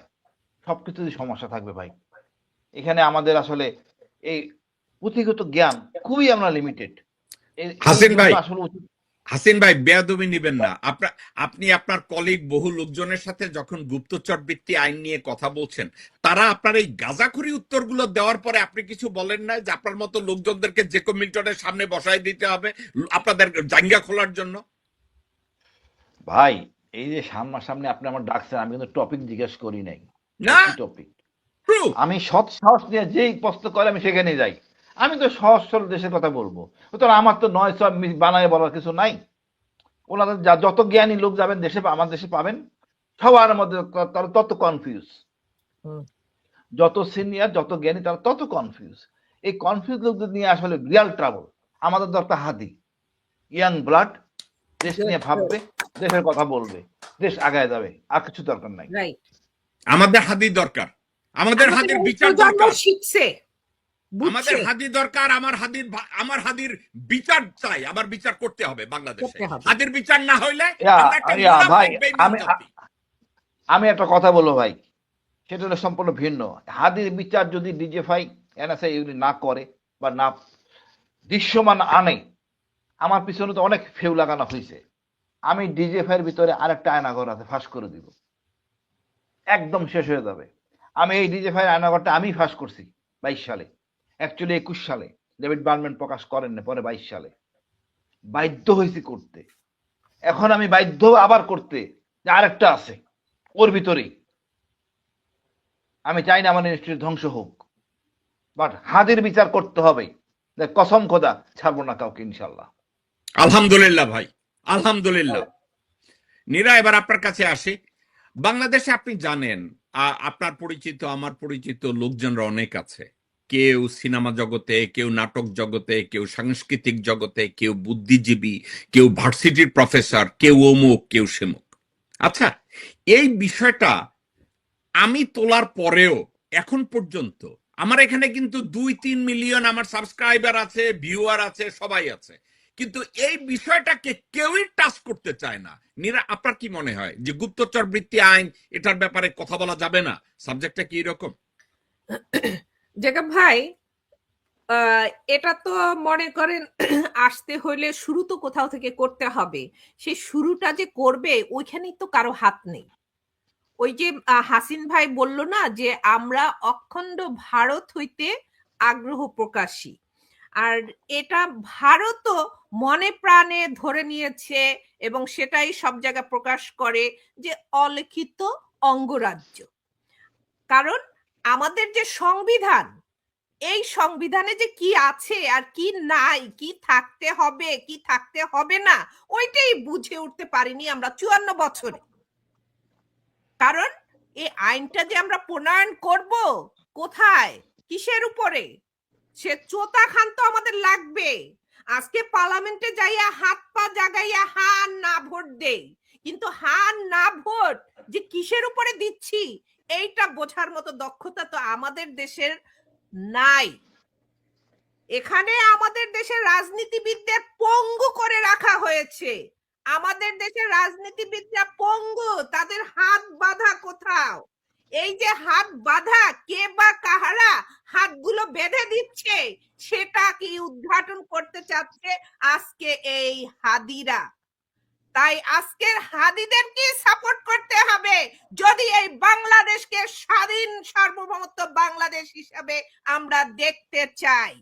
[SPEAKER 1] সবকিছুই সমস্যা থাকবে ভাই। এখানে আমাদের আসলে এই পুঁথিগত জ্ঞান খুবই আমরা লিমিটেড।
[SPEAKER 2] হাসিন ভাই,
[SPEAKER 1] আসলে উচিত।
[SPEAKER 2] হাসিন ভাই বেয়াদবি নিবেন না। আপনি আপনার কলিগ বহু লোকজনের সাথে যখন গুপ্তচর বৃত্তি আইন নিয়ে কথা বলছেন, তারা আপনার এই গাঁজাখুরি উত্তরগুলো দেওয়ার পরে আপনি কিছু বলেন না যে আপনার মতো লোকজনদেরকে জেকব মিল্টনের সামনে বসাই দিতে হবে আপনাদের জাঙ্গা খোলার জন্য?
[SPEAKER 1] ভাই, এই যে সামনাসামনি আপনি আমার ডাকছেন, আমি কিন্তু টপিক জিজ্ঞেস করি নাই।
[SPEAKER 2] না,
[SPEAKER 1] টপিক
[SPEAKER 2] ট্রু।
[SPEAKER 1] আমি সৎ সাহস নিয়ে যেই প্রশ্ন করে আমি সেখানে যাই। আমি তো সহজ সরল দেশের কথা বলবো, সুতরাং আমার তো নয় সব বানায় বলার কিছু নাই। ওনাদের যত জ্ঞানী লোক যাবেন দেশে, আমার দেশে পাবেন, সবার মধ্যে তারা তত কনফিউজ। যত সিনিয়র, যত জ্ঞানী, তারা তত কনফিউজ। এই কনফিউজ লোকদের নিয়ে আসলে রিয়াল ট্রাবল। আমাদের দরকার হাদি, ইয়াং ব্লাড, দেশ নিয়ে ভাববে, দেশের কথা বলবে, দেশ আগায় যাবে, আর কিছু দরকার নাই।
[SPEAKER 5] রাইট।
[SPEAKER 2] আমাদের হাদি দরকার, আমাদের হাদির বিচার দরকার,
[SPEAKER 5] শিখছে,
[SPEAKER 2] আমাদের
[SPEAKER 5] বুঝছে,
[SPEAKER 2] হাদি দরকার, আমার হাদির বিচার চাই, আমার বিচার করতে হবে বাংলাদেশে।
[SPEAKER 5] করতে হবে।
[SPEAKER 2] হাদির বিচার না হইলে
[SPEAKER 1] ইয়া,
[SPEAKER 2] আমরা একটা
[SPEAKER 1] ইয়া, ভাই,
[SPEAKER 2] মুনাফিক বেঈমান
[SPEAKER 1] আমি
[SPEAKER 2] জাতি।
[SPEAKER 1] আমি একটা কথা বলবো ভাই, সেটা হলো সম্পূর্ণ ভিন্ন। হাদির বিচার যদি ডিজিএফআই এনএসআই এগুলি না করে বা না দৃশ্যমান আনে, আমার পিছনে তো অনেক ফেউ লাগানো হয়েছে। আমি ডিজিএফআই এর ভিতরে আরেকটা আয়নাঘর আছে, ফাঁস করে দিব, একদম শেষ হয়ে যাবে। আমি এই ডিজিএফআই এর আয়নাঘরটা আমি ফাঁস করছি 22 সালে, অ্যাকচুয়ালি 21 সালে ডেভিড বার্নম্যান প্রকাশ করেন না, পরে 22 সালে বাধ্য হয়েছি করতে। এখন আমি বাধ্য আবার করতে, যে আরেকটা আছে ওর ভিতরেই। আমি চাই না আমার ইনস্টিটিউট ধ্বংস হোক, বাট হাদির বিচার করতে হবে। কসম খোদা ছাড়বো না কাউকে ইনশাল্লাহ।
[SPEAKER 2] আলহামদুলিল্লাহ ভাই, আলহামদুলিল্লাহ। নীরা, এবার আপনার কাছে আসি। বাংলাদেশে আপনি জানেন, আপনার পরিচিত আমার পরিচিত লোকজনরা অনেক আছে। কেউ সিনেমা জগতে, কেউ নাটক জগতে, কেউ সাংস্কৃতিক জগতে, কেউ বুদ্ধিজীবী, কেউ ভার্সিটির প্রফেসর, কেউ অমুক, কেউ সেমুক। আচ্ছা, এই বিষয়টা আমি তোলার পরেও এখন পর্যন্ত আমার এখানে কিন্তু 2-3 মিলিয়ন আমার সাবস্ক্রাইবার আছে, ভিউয়ার আছে, সবাই আছে, কিন্তু এই বিষয়টাকে কেউই টাচ করতে চায় না। নীরা, আপনার কি মনে হয় যে গুপ্তচর বৃত্তি আইন, এটার ব্যাপারে কথা বলা যাবে না? সাবজেক্টটা কি এরকম?
[SPEAKER 5] জায়গা ভাই, এটা তো মনে করেন আসতে হইলে শুরু তো কোথাও থেকে করতে হবে। সেই শুরুটা যে করবে ওইখানেই তো কারো হাত নেই। ওই যে হাসিন ভাই বলল না যে আমরা অখণ্ড ভারত হইতে আগ্রহ প্রকাশী, আর এটা ভারতও মনে প্রাণে ধরে নিয়েছে এবং সেটাই সব জায়গায় প্রকাশ করে যে অলিখিত অঙ্গরাজ্য। কারণ আমাদের যে সংবিধান, এই সংবিধানে যে কি আছে আর কি নাই, কি থাকতে হবে কি থাকতে হবে না, ওইটাই বুঝে উঠতে পারিনি আমরা 54 বছরে। কারণ এই আইনটা যে আমরা প্রণয়ন করব কোথায়, কিসের উপরে, সে চোতা খান তো আমাদের লাগবে। আজকে পার্লামেন্টে যাইয়া হাত পা জাগাইয়া হ্যাঁ না ভোট দেই, কিন্তু হ্যাঁ না ভোট যে কিসের উপরে দিচ্ছি এইটা বোঝার মতো দক্ষতা তো আমাদের দেশের নাই। এখানে আমাদের দেশের রাজনীতিবিদদের পঙ্গু করে রাখা হয়েছে। আমাদের দেশের রাজনীতিবিদরা পঙ্গু, তাদের হাত বাঁধা কোথাও। এই যে হাত বাঁধা, কে বা কাহারা হাতগুলো বেঁধে দিচ্ছে, সেটা কি উদ্ঘাটন করতে চাচ্ছে আজকে এই হাদিরা। তাই আজকের হাদিদেরকে সাপোর্ট করতে হবে যদি এই বাংলাদেশকে স্বাধীন সার্বভৌমত্ব বাংলাদেশ হিসাবে আমরা দেখতে চাই।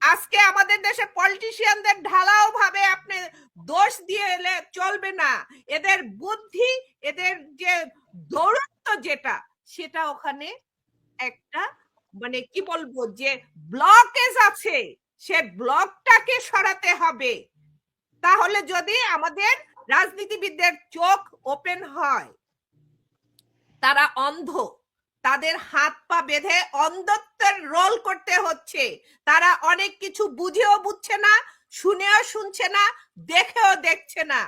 [SPEAKER 5] আজকে আমাদের দেশে পলিটিশিয়ানদের ঢালাও ভাবে আপনি দোষ দিয়ে এলে চলবে না। এদের বুদ্ধি, এদের যে দৌরত্ব যেটা, সেটা ওখানে একটা মানে কি বলবো যে ব্লকেজ আছে, সে ব্লকটাকে সরাতে হবে। তাহলে যদি আমাদের রাজনীতিবিদদের চোখ ওপেন হয়, তারা অন্ধ, তাদের হাত পা বেঁধে অন্ধত্বের রোল করতে হচ্ছে। তারা অনেক কিছু বুঝেও বুঝছে না, শুনেও শুনছে না, দেখেও দেখছে না।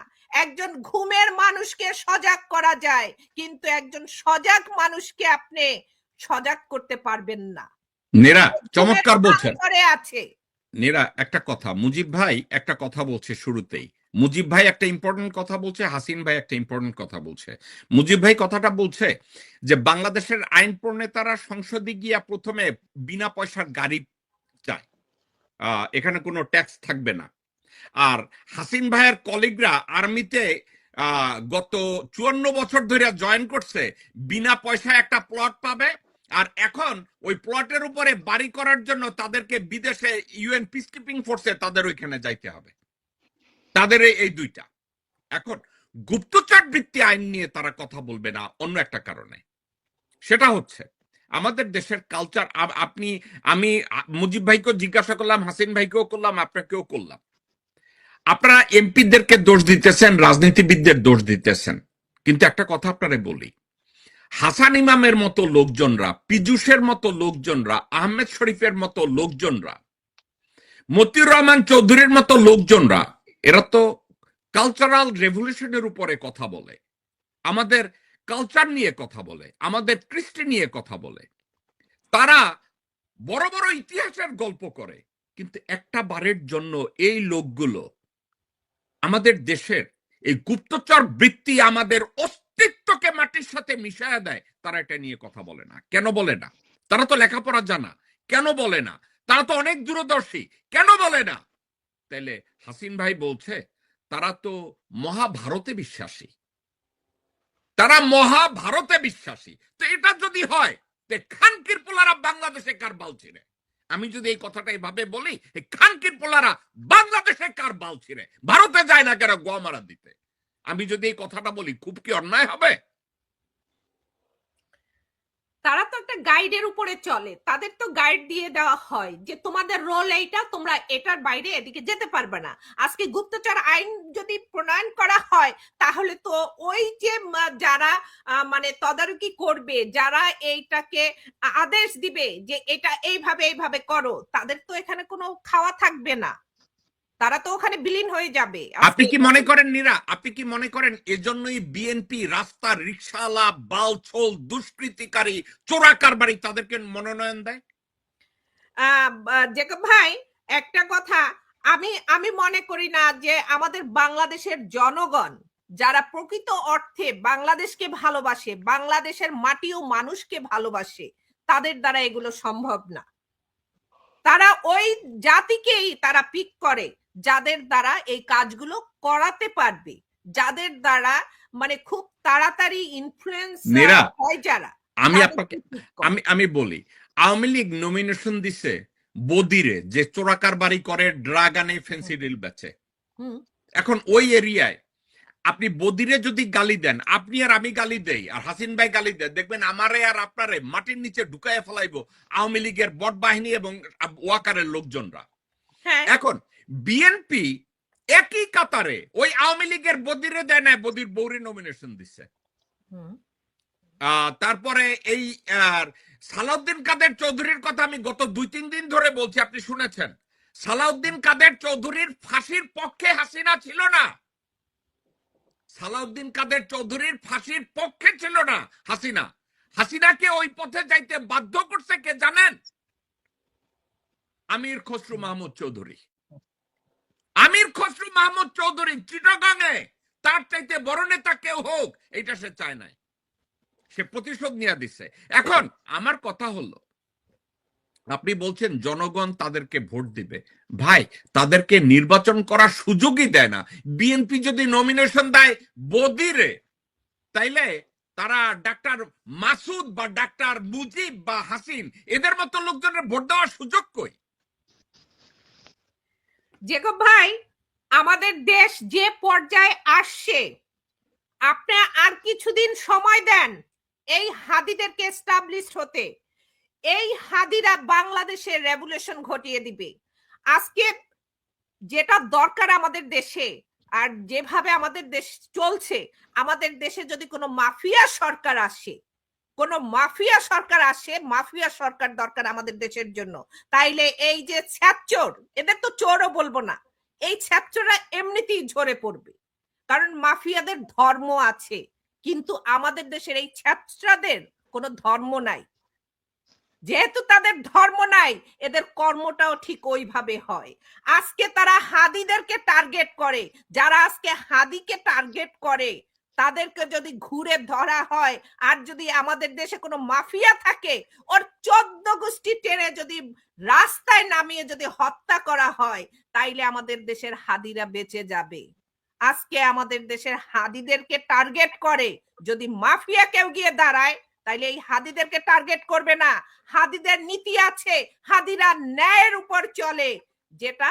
[SPEAKER 5] একজন ঘুমের মানুষকে সজাগ করা যায়, কিন্তু একজন সজাগ মানুষকে আপনি সজাগ করতে পারবেন না।
[SPEAKER 2] নীরা, চমৎকার বলছেন।
[SPEAKER 5] আছে
[SPEAKER 2] নীরা, একটা কথা, মুজিব ভাই একটা কথা বলছে শুরুতেই। মুজিব ভাই একটা ইম্পর্টেন্ট কথা বলছে, হাসিন ভাই একটা ইম্পর্টেন্ট কথা বলছে। মুজিব ভাই কথাটা বলছে যে বাংলাদেশের আইন প্রণেতারা সংসদে গিয়া প্রথমে বিনা পয়সার গাড়ি চায়, এখানে কোনো ট্যাক্স থাকবে না। আর হাসিন ভাইয়ের কলিগরা আর্মিতে গত 54 বছর ধরে জয়েন করছে, বিনা পয়সায় একটা প্লট পাবে, আর এখন ওই প্লটের উপরে বাড়ি করার জন্য তাদেরকে বিদেশে ইউএন পিসকিপিং ফোর্সে তাদের ওইখানে যাইতে হবে। তাদের এই দুইটা। এখন গুপ্তচর বৃত্তি আইন নিয়ে তারা কথা বলবে না অন্য একটা কারণে, সেটা হচ্ছে আমাদের দেশের কালচার। আমি মুজিব ভাইকেও জিজ্ঞাসা করলাম, হাসিন ভাইকেও করলাম, আপনাকেও করলাম। আপনারা এমপিদেরকে দোষ দিতেছেন, রাজনীতিবিদদের দোষ দিতেছেন, কিন্তু একটা কথা আপনারা বলি, হাসান ইমামের মতো লোকজনরা, পীযূষের মতো লোকজনরা, আহমেদ শরীফের মতো লোকজনরা, মতিউর রহমান চৌধুরীর মতো লোকজনরা, এরা তো কালচারাল রেভলিউশনের উপরে কথা বলে। আমাদের কালচার নিয়ে কথা বলে, আমাদের কৃষ্টি নিয়ে কথা বলে, তারা বড় বড় ইতিহাসের গল্প করে, কিন্তু একটা বারের জন্য এই লোকগুলো আমাদের দেশের এই গুপ্তচর বৃত্তি, আমাদের অস্তিত্বকে মাটির সাথে মিশায়া দেয়, তারা এটা নিয়ে কথা বলে না। কেন বলে না? তারা তো লেখাপড়া জানা, কেন বলে না? তারা তো অনেক দূরদর্শী, কেন বলে না? তাইলে হাসিন ভাই বলছে তারা তো মহাভারতে বিশ্বাসী, তারা মহাভারতে বিশ্বাসী। তো এটা যদি হয়, খানকির পোলারা বাংলাদেশে কার বাল ছিঁড়ে? আমি যদি এই কথাটা এভাবে বলি, এই খানকির পোলারা বাংলাদেশে কার বাল ছিঁড়ে? ভারতে যায় না কেন গোয়ামারা দিতে? আমি যদি এই কথাটা বলি, খুব কি অন্যায় হবে?
[SPEAKER 5] তারা তো একটা গাইডের উপরে চলে, তাদের তো গাইড দিয়ে দেওয়া হয় যে তোমাদের রোল এইটা, তোমরা এটার বাইরে এদিকে যেতে পারবে না। আজকে গুপ্তচর আইন যদি প্রণয়ন করা হয়, তাহলে তো ওই যে যারা মানে তদারকি করবে, যারা এইটাকে আদেশ দিবে যে এটা এইভাবে এইভাবে করো, তাদের তো এখানে কোনো খাওয়া থাকবে না, তারা তো ওখানে বিলীন হয়ে যাবে।
[SPEAKER 2] আপনি কি মনে করেন নীরা, আপনি কি মনে করেন এজন্যই বিএনপি রাস্তার রিকশাওয়ালা, বালছোল, দুষ্কৃতিকারী, চোরা কারবারি তাদেরকে মনোনয়ন দেয়?
[SPEAKER 5] জেকব ভাই, একটা কথা, আমি মনে করি না যে আমাদের বাংলাদেশের জনগণ যারা প্রকৃত অর্থে বাংলাদেশকে ভালোবাসে, বাংলাদেশের মাটি ও মানুষকে ভালোবাসে, তাদের দ্বারা এগুলো সম্ভব না। তারা ওই জাতিকেই তারা পিক করে যাদের দ্বারা এই কাজগুলো করাতে পারবে, যাদের দ্বারা মানে খুব তাড়াতাড়ি ইনফ্লুয়েন্স হয় যারা।
[SPEAKER 2] আমি আপনাকে আমি বলি, আওয়ামী লীগ নমিনেশন দিছে বদিরে, যে চোরাকার বাড়ি করে, ড্রাগ আনে, ফেন্সিডিল বেচে। এখন ওই এরিয়ায় আপনি বদিরে যদি গালি দেন, আপনি আর আমি গালি দেই, আর হাসিন ভাই গালি দেয়, দেখবেন আমারে আর আপনারে মাটির নিচে ঢুকাইয়া ফেলাইবো আওয়ামী লীগের বট বাহিনী এবং ওয়াকারের লোকজনরা। এখন বিএনপি একই কাতারে ওই আওয়ামী লীগের বদিরে দেয় না, বদির বৌরে নমিনেশন দিচ্ছে। তারপরে এই সালাউদ্দিন কাদের চৌধুরীর কথা আমি গত 2-3 দিন ধরে বলছি, আপনি শুনেছেন। সালাউদ্দিন কাদের চৌধুরীর ফাঁসির পক্ষে হাসিনা ছিল না, সালাউদ্দিন কাদের চৌধুরীর ফাঁসির পক্ষে ছিল না হাসিনা। হাসিনাকে ওই পথে যাইতে বাধ্য করছে কে জানেন? আমির খসরু মাহমুদ চৌধুরী। আমির খসরু মাহমুদ চৌধুরী চিটাগাঙে তার চাইতে বড় নেতা কেউ হোক, এটা সে চায় নাই, সে প্রতিশোধ নিয়ে দিচ্ছে। এখন আমার কথা হলো, আপনি বলছেন জনগণ তাদেরকে ভোট দিবে। ভাই, তাদেরকে নির্বাচন করার সুযোগই দেয় না। বিএনপি যদি নমিনেশন দেয় বদিরে, তাইলে তারা ডাক্তার মাসুদ বা ডাক্তার মুজিব বা হাসিন এদের মতো লোকজনের ভোট দেওয়ার সুযোগ কই?
[SPEAKER 5] জেকব ভাই, আমাদের দেশ যে পর্যায়ে আসছে, আপনি আর কিছুদিন সময় দেন এই হাদিদেরকে এস্টাবলিশ হতে। এই হাদিরা বাংলাদেশের রেভলিউশন ঘটিয়ে দিবে। আজকে যেটা দরকার আমাদের দেশে, আর যেভাবে আমাদের দেশ চলছে, আমাদের দেশে যদি কোনো মাফিয়া সরকার আসে, মাফিয়া সরকার দরকার আমাদের দেশের জন্য। তাইলে এই যে ছ্যাপচোর, এদের তো চোরও বলবো না, এই ছ্যাপচোররা এমনিতেই ঝরে পড়বে, কারণ মাফিয়াদের ধর্ম আছে, কিন্তু আমাদের দেশের এই ছ্যাপচোরদের কোনো ধর্ম নাই। যেহেতু তাদের ধর্ম নাই, এদের কর্মটাও ঠিক ওইভাবে হয়। আজকে তারা হাদিদেরকে টার্গেট করে, যারা আজকে হাদিকে টার্গেট করে তাদেরকে যদি ঘুরে ধরা হয়, আর যদি আমাদের দেশে কোনো মাফিয়া থাকে, ওর 14 গোষ্ঠী টেনে যদি রাস্তায় নামিয়ে যদি হত্যা করা হয়, তাইলে আমাদের দেশের হাদিরা বেঁচে যাবে। আজকে আমাদের দেশের হাদিদেরকে টার্গেট করে, যদি মাফিয়া কেউ গিয়ে দাঁড়ায়, তাইলে এই হাদিদেরকে টার্গেট করবে না। হাদিদের নীতি আছে, হাদিরা ন্যায়ের উপর চলে, যেটা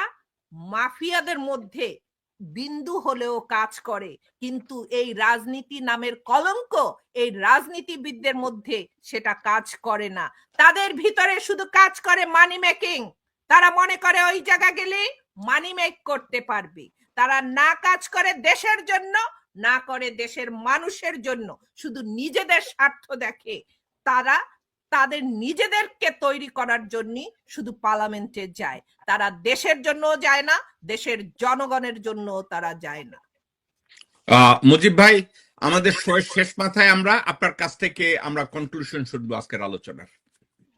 [SPEAKER 5] মাফিয়াদের মধ্যে বিন্দু হলেও কাজ করে। কিন্তু এই রাজনীতি নামের কলঙ্ক এই রাজনীতিবিদদের মধ্যে সেটা কাজ করে না। তাদের ভিতরে শুধু কাজ করে মানি মেকিং। তারা মনে করে ওই জায়গা গেলে মানি মেক করতে পারবে। তারা না কাজ করে দেশের জন্য, না করে দেশের মানুষের জন্য, শুধু নিজেদের স্বার্থ দেখে। তারা তাদের নিজেদেরকে তৈরি করার জন্য শুধু পার্লামেন্টে যায়। তারা দেশের জন্য যায় না, দেশের জনগণের জন্য তারা যায় না।
[SPEAKER 2] মুজিব ভাই, আমাদের শেষ মাথায় আমরা আপনার কাছ থেকে আমরা কনক্লুশন শুনবো আজকের আলোচনার।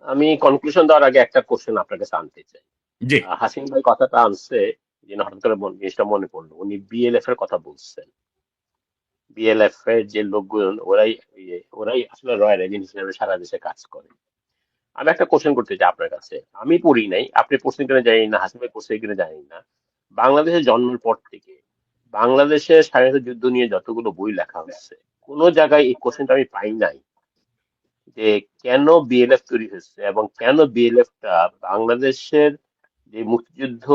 [SPEAKER 4] আমি কনক্লুশন দেওয়ার আগে একটা কোশ্চেন আপনার কাছে আনতে চাই।
[SPEAKER 2] জি
[SPEAKER 4] হাসিন ভাই কথাটা আনছে, যে হঠাৎ করে জিনিসটা মনে পড়লো, উনি বিএলএফ এর কথা বলছেন। বিএলএফ এর যে লোকগুলো, ওরাই আসলে রয়্যাল এজেন্ট হিসেবে সারা দেশে কাজ করে। আমি একটা কোশ্চেন করতে চাই আপনার কাছে, আমি পড়ি নাই, আপনি পড়ছেন কিনা জানি না, হাসিম ভাই পড়ছেন কিনা জানি না। বাংলাদেশের জন্মের পর থেকে বাংলাদেশের স্বাধীনতা যুদ্ধ নিয়ে যতগুলো বই লেখা হচ্ছে, কোনো জায়গায় এই কোশ্চেনটা আমি পাই নাই যে কেন বিএলএফ তৈরি হয়েছে এবং কেন বিএলএফ টা বাংলাদেশের যে মুক্তিযুদ্ধ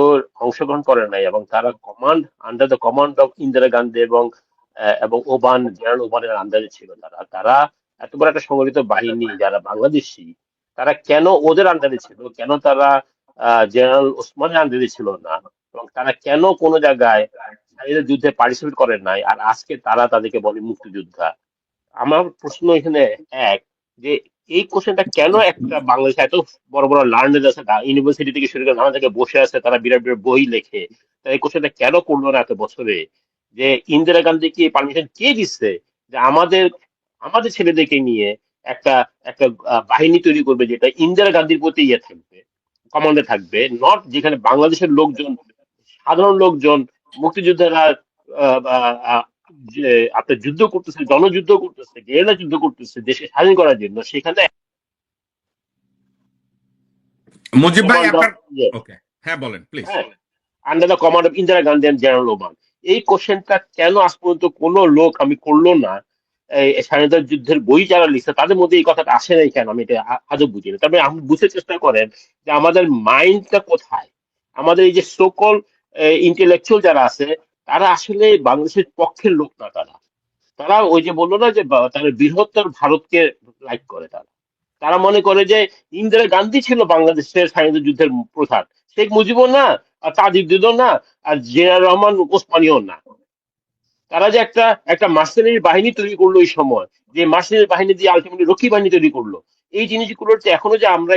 [SPEAKER 4] অংশগ্রহণ করে নাই, এবং তারা under the command of Indira Gandhi এবং জেনারেল ওবানের আন্ডারে ছিল। তারা তারা এত বড় একটা সংগঠিত বাহিনী যারা বাংলাদেশি, তারা কেন ওদের আন্ডারে ছিল, কেন তারা জেনারেল ওসমানের আন্ডারে ছিল না, এবং তারা কেন কোনো জায়গায় স্বাধীনতা যুদ্ধে পার্টিসিপেট করে নাই, আর আজকে তারা তাদেরকে বলে মুক্তিযোদ্ধা। আমার প্রশ্ন এখানে এক, যে এই কোশ্চেনটা কেন একটা বাংলাদেশে এত বড় বড় লার্নার আছে, ইউনিভার্সিটি থেকে শুরু করে নানা জায়গায় বসে আছে, তারা বিরাট বিরাট বই লেখে, তাই এই কোশ্চেনটা কেন করলো না এত বছরে? যে ইন্দিরা গান্ধীকে পারমিশন কে দিচ্ছে যে আমাদের আমাদের ছেলেদেরকে নিয়ে একটা একটা বাহিনী তৈরি করবে, যেটা ইন্দিরা গান্ধীর প্রতি ইয়ে থাকবে, কমান্ডে থাকবে, নট যেখানে বাংলাদেশের লোকজন, সাধারণ লোকজন, মুক্তিযোদ্ধারা আহ, আহ, আহ, যে আপনার যুদ্ধ করতেছে, জনযুদ্ধ করতেছে, গেরিলা যুদ্ধ করতেছে দেশকে স্বাধীন করার জন্য, সেখানে
[SPEAKER 2] মুজিব ভাই
[SPEAKER 4] কমান্ড অফ,
[SPEAKER 2] আপনার, ওকে হ্যাঁ বলেন প্লিজ।
[SPEAKER 4] হ্যাঁ, under the command of Indira Gandhi and general ওমান। এই কোশ্চেনটা কেন আজ পর্যন্ত কোনো লোক আমি করলো না? এই স্বাধীনতা যুদ্ধের বই যারা লিখছে তাদের মধ্যে এই কথাটা আসে নাই কেন, আমি এটা আজও বুঝি না। তবে আপনি বুঝতে চেষ্টা করেন যে আমাদের মাইন্ডটা কোথায়। আমাদের এই যে সকল ইন্টেলেকচুয়াল যারা আছে, তারা আসলে বাংলাদেশের পক্ষের লোক না। তারা তারা ওই যে বললো না যে তারা বৃহত্তর ভারতকে লাইক করে। তারা তারা মনে করে যে ইন্দিরা গান্ধী ছিল বাংলাদেশের স্বাধীনতা যুদ্ধের প্রধান, শেখ মুজিবও না, আর তাজিউদ্দিনও না, আর জিয়াউর রহমান ওসমানীও না। তারা যে একটা একটা মার্সেনারি বাহিনী তৈরি করলো এই সময়, যে মার্সেনারি বাহিনী দিয়ে আলটিমেটলি রক্ষী বাহিনী তৈরি করলো, এই জিনিসগুলোর যে এখনো যে আমরা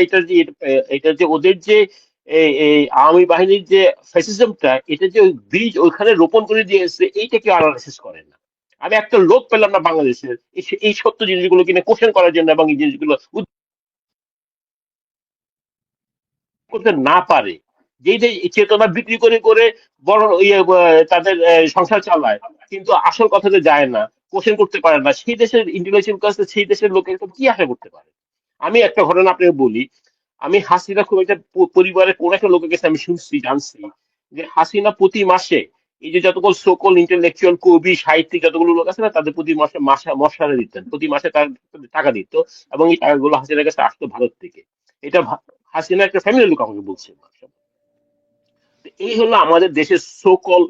[SPEAKER 4] এটা যে ওদের যে এই আওয়ামী বাহিনীর যে ফ্যাসিজমটা, এটা যে ওই বীজ ওইখানে রোপণ করে দিয়েছে, এইটা কেউ অ্যানালাইসিস করে না। আমি একটা লোক পেলাম না বাংলাদেশের এই সত্য জিনিসগুলো কিনে কোশ্চেন করার জন্য, এবং এই জিনিসগুলো করতে না পারে, যেই যে চেতনা বিক্রি করে করে বড় তাদের সংসার চালায়, কিন্তু আসল কথাতে যায় না, কোশ্চেন করতে পারে না, সেই দেশের ইন্টেলেকচুয়াল কাছে সেই দেশের লোকের কি আশা করতে পারে? আমি একটা ঘটনা আপনাকে বলি। আমি হাসিনা খুব একটা পরিবারের কোন একটা লোকের কাছে আমি শুনছি, জানছি যে হাসিনা প্রতি মাসে এই যে যতগুলো সকল ইন্টেলেকচুয়াল কবি সাহিত্যিক যতগুলো লোক আছে না, তাদের প্রতি মাসে মশারা দিতেন, প্রতি মাসে তার টাকা দিত, এবং এই টাকাগুলো হাসিনার কাছে আসতো ভারত থেকে। এটা হাসিনা একটা ফ্যামিলির লোক আমাকে বলছে। এই হলো আমাদের দেশের সকল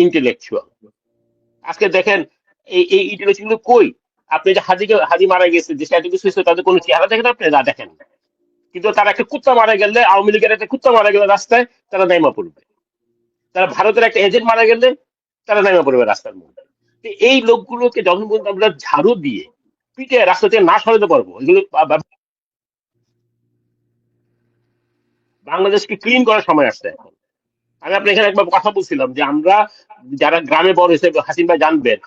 [SPEAKER 4] ইন্টেলেকচুয়াল। আজকে দেখেন এই এই ইন্টেলেকচুয়াল কই? আপনি যে হাজি মারা গেছে, দেশে এত কিছু হয়েছে, তাদের কোনো চেহারা দেখেন আপনি? না, দেখেন না। কিন্তু তারা একটা কুত্তা মারা গেলে, আওয়ামী লীগের একটা কুত্তা মারা গেলে রাস্তায়, তারা নাইমা পড়বে। তারা ভারতের একটা এজেন্ট মারা গেলে তারা নাইমা পড়বে রাস্তার মধ্যে। তো এই লোকগুলোকে যখন পর্যন্ত আমরা ঝাড়ু দিয়ে পিটে রাস্তা থেকে না সরাতে পারবো, এগুলো বাংলাদেশকে ক্লিন করার সময় আসছে এখন। আমি আপনার এখানে একবার কথা বলছিলাম যে আমরা যারা গ্রামে বড় হিসেবে, হাসিন ভাই জানবেন,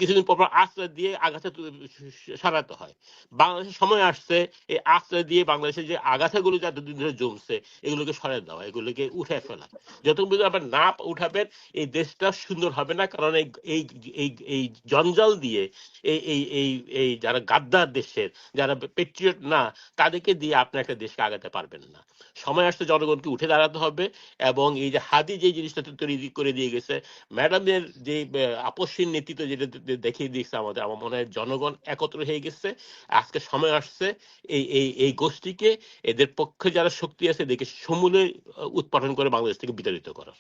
[SPEAKER 4] কিছুদিন পর পর আশ্রয় দিয়ে আগাছা সরাতে হয়। বাংলাদেশের সময় আসছে এই আশ্রয় দিয়ে বাংলাদেশের যে আগাছাগুলো যা দুদিন ধরে জমছে, এগুলোকে সরাই দেওয়া, এগুলোকে উঠে ফেলা। যতক্ষণ পর্যন্ত আপনার না উঠাবেন, এই দেশটা সুন্দর হবে না। কারণ এই এই এই এই জঞ্জাল দিয়ে এই এই এই এই যারা গাদ্দার দেশের, যারা পেট্রিয়ট না, তাদেরকে দিয়ে আপনি একটা দেশকে আগাতে পারবেন না। সময় আসছে জনগণকে উঠে দাঁড়াতে হবে। এবং এই যে হাদি যে জিনিসটা তৈরি করে দিয়ে গেছে, ম্যাডামের যে আপসহীন নেতৃত্ব যেটা দেখিয়ে দিয়েছে আমাদের, আমার মনে হয় জনগণ একত্র হয়ে গেছে। আজকে সময় আসছে এই এই এই গোষ্ঠীকে, এদের পক্ষে যারা শক্তি আছে, এদেরকে সমূলে উৎপাদন করে বাংলাদেশ থেকে বিতাড়িত করার।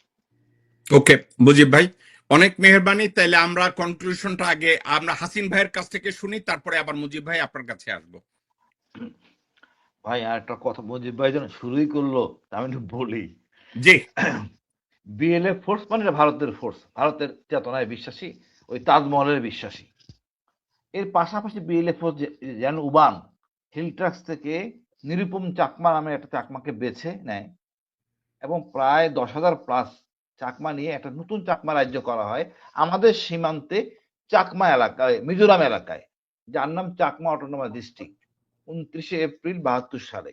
[SPEAKER 2] ওকে মুজিব ভাই, অনেক মেহরবানি। তাইলে আমরা কনক্লুশনটা আগে আমরা হাসিন ভাইয়ের কাছ থেকে শুনি, তারপরে আবার মুজিব ভাই আপনার কাছে আসবো।
[SPEAKER 1] ভাই আর একটা কথা, মুজিব ভাই যেন শুরুই করলো, আমি একটু বলি।
[SPEAKER 2] জি
[SPEAKER 1] বিএলএফ ফোর্স মানে ভারতের ফোর্স, ভারতের চেতনায় বিশ্বাসী, ওই তাজমহলের বিশ্বাসী। এর পাশাপাশি বিএলএফ ফোর্স যেন উবান হিলট্রাক্স থেকে নিরুপম চাকমা নামে একটা চাকমাকে বেছে নেয়, এবং প্রায় 10,000 প্লাস চাকমা নিয়ে একটা নতুন চাকমা রাজ্য করা হয় আমাদের সীমান্তে চাকমা এলাকায়, মিজোরাম এলাকায়, যার নাম চাকমা অটোনমাস ডিস্ট্রিক্ট, 29শে এপ্রিল 72 সালে,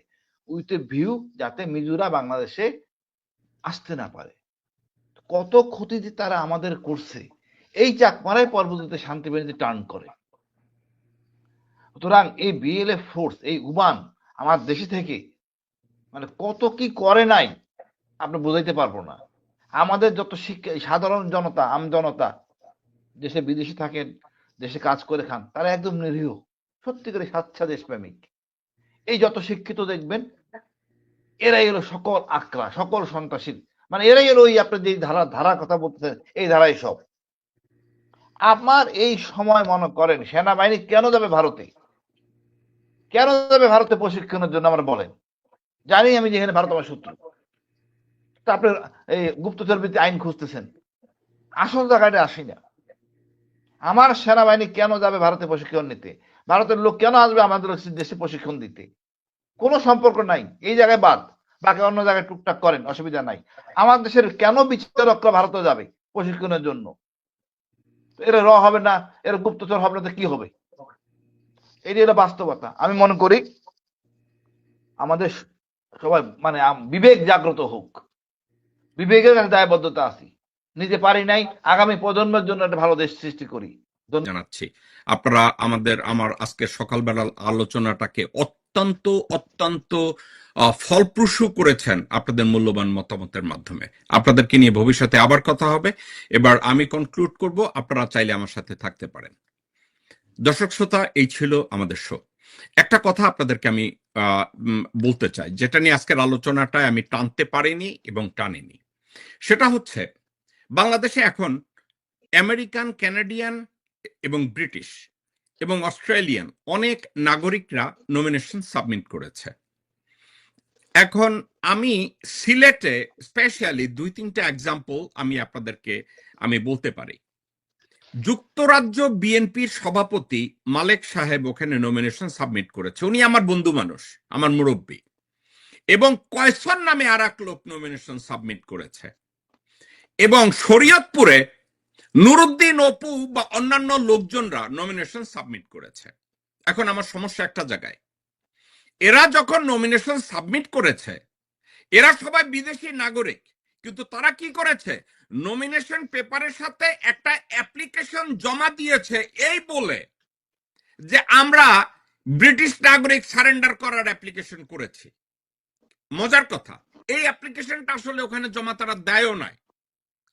[SPEAKER 1] উইথ এ ভিউ যাতে মিজোরা বাংলাদেশে আসতে না পারে। কত ক্ষতি যে তারা আমাদের করছে, এই চাকমারাই পরবর্তীতে শান্তি বাহিনীতে টার্ন করে। সুতরাং এই বিএলএফ ফোর্স, এই উবান আমার দেশে থেকে মানে কত কি করে নাই আপনি বুঝাইতে পারবো না। আমাদের যত শিক্ষা, সাধারণ জনতা, আমজনতা, দেশে বিদেশে থাকেন, দেশে কাজ করে খান, তারা একদম নিরীহ, সত্যিকারে স্বাচ্ছা দেশপ্রেমিক। এই যত শিক্ষিত দেখবেন, এরাই হলো সকল আকরা, সকল সন্ত্রাসী, মানে এরাই হলো ওই আপনি যে ধারা কথা বলতেছেন, এই ধারাই সব। আমার এই সময় মনে করেন সেনাবাহিনী কেন যাবে ভারতে? কেন যাবে ভারতে প্রশিক্ষণের জন্য? আমরা বলেন, জানি আমি যেখানে ভারত আমার শত্রু, তা আপনি এই গুপ্তচর বৃত্তি আইন খুঁজতেছেন, আসল জায়গাটা আসি না। আমার সেনাবাহিনী কেন যাবে ভারতে প্রশিক্ষণ নিতে? ভারতের লোক কেন আসবে আমাদের দেশে প্রশিক্ষণ দিতে? কোনো সম্পর্ক নাই, এই জায়গায় বাদ, বাকি অন্য জায়গায় টুকটাক করেন, অসুবিধা নাই। আমার দেশের কেন বিচারকরা ভারতে যাবে প্রশিক্ষণের জন্য? এরা হবে না, এরা গুপ্তচর হবে না, তো কি হবে? এটি হলো বাস্তবতা। আমি মনে করি আমাদের সবাই মানে বিবেক জাগ্রত হোক, বিবেকের কাছে দায়বদ্ধতা আছে, নিজে পারি নাই, আগামী প্রজন্মের জন্য একটা ভালো দেশ সৃষ্টি করি।
[SPEAKER 2] জানাচ্ছি আপনারা আমার আজকের সকালবেলার আলোচনাটাকে অত্যন্ত অত্যন্ত ফলপ্রসূ করেছেন আপনাদের মূল্যবান মতামতের মাধ্যমে। আপনাদেরকে নিয়ে ভবিষ্যতে আবার কথা হবে। এবার আমি কনক্লুড করব, আপনারা চাইলে আমার সাথে থাকতে পারেন। দর্শক শ্রোতা, এই ছিল আমাদের শো। একটা কথা আপনাদেরকে আমি বলতে চাই, যেটা নিয়ে আজকের আলোচনাটায় আমি টানতে পারিনি এবং টানিনি, সেটা হচ্ছে বাংলাদেশে এখন আমেরিকান, কানাডিয়ান এবং ব্রিটিশ এবং অস্ট্রেলিয়ান অনেক নাগরিকরা নমিনেশন সাবমিট করেছে। এখন আমি সিলেটে স্পেশালি 2-3টা এক্সাম্পল আমি আপনাদেরকে বলতে পারি। যুক্তরাজ্য বিএনপির সভাপতি মালেক সাহেব ওখানে নমিনেশন সাবমিট করেছে। উনি আমার বন্ধু মানুষ, আমার মুরব্বী। এবং কয়সর নামে আর এক লোক নমিনেশন সাবমিট করেছে। এবং শরীয়তপুরে নুরুদ্দিন অপু বা অন্যান্য লোকজনরা নমিনেশন সাবমিট করেছে। এখন আমার সমস্যা একটা জায়গায়, এরা যখন নমিনেশন সাবমিট করেছে, এরা সবাই বিদেশি নাগরিক, কিন্তু তারা কি করেছে? নমিনেশন পেপারের সাথে একটা অ্যাপ্লিকেশন জমা দিয়েছে এই বলে যে আমরা ব্রিটিশ নাগরিক সারেন্ডার করার অ্যাপ্লিকেশন করেছি। মজার কথা, এই অ্যাপ্লিকেশনটা আসলে ওখানে জমা তারা দেয়ও নাই।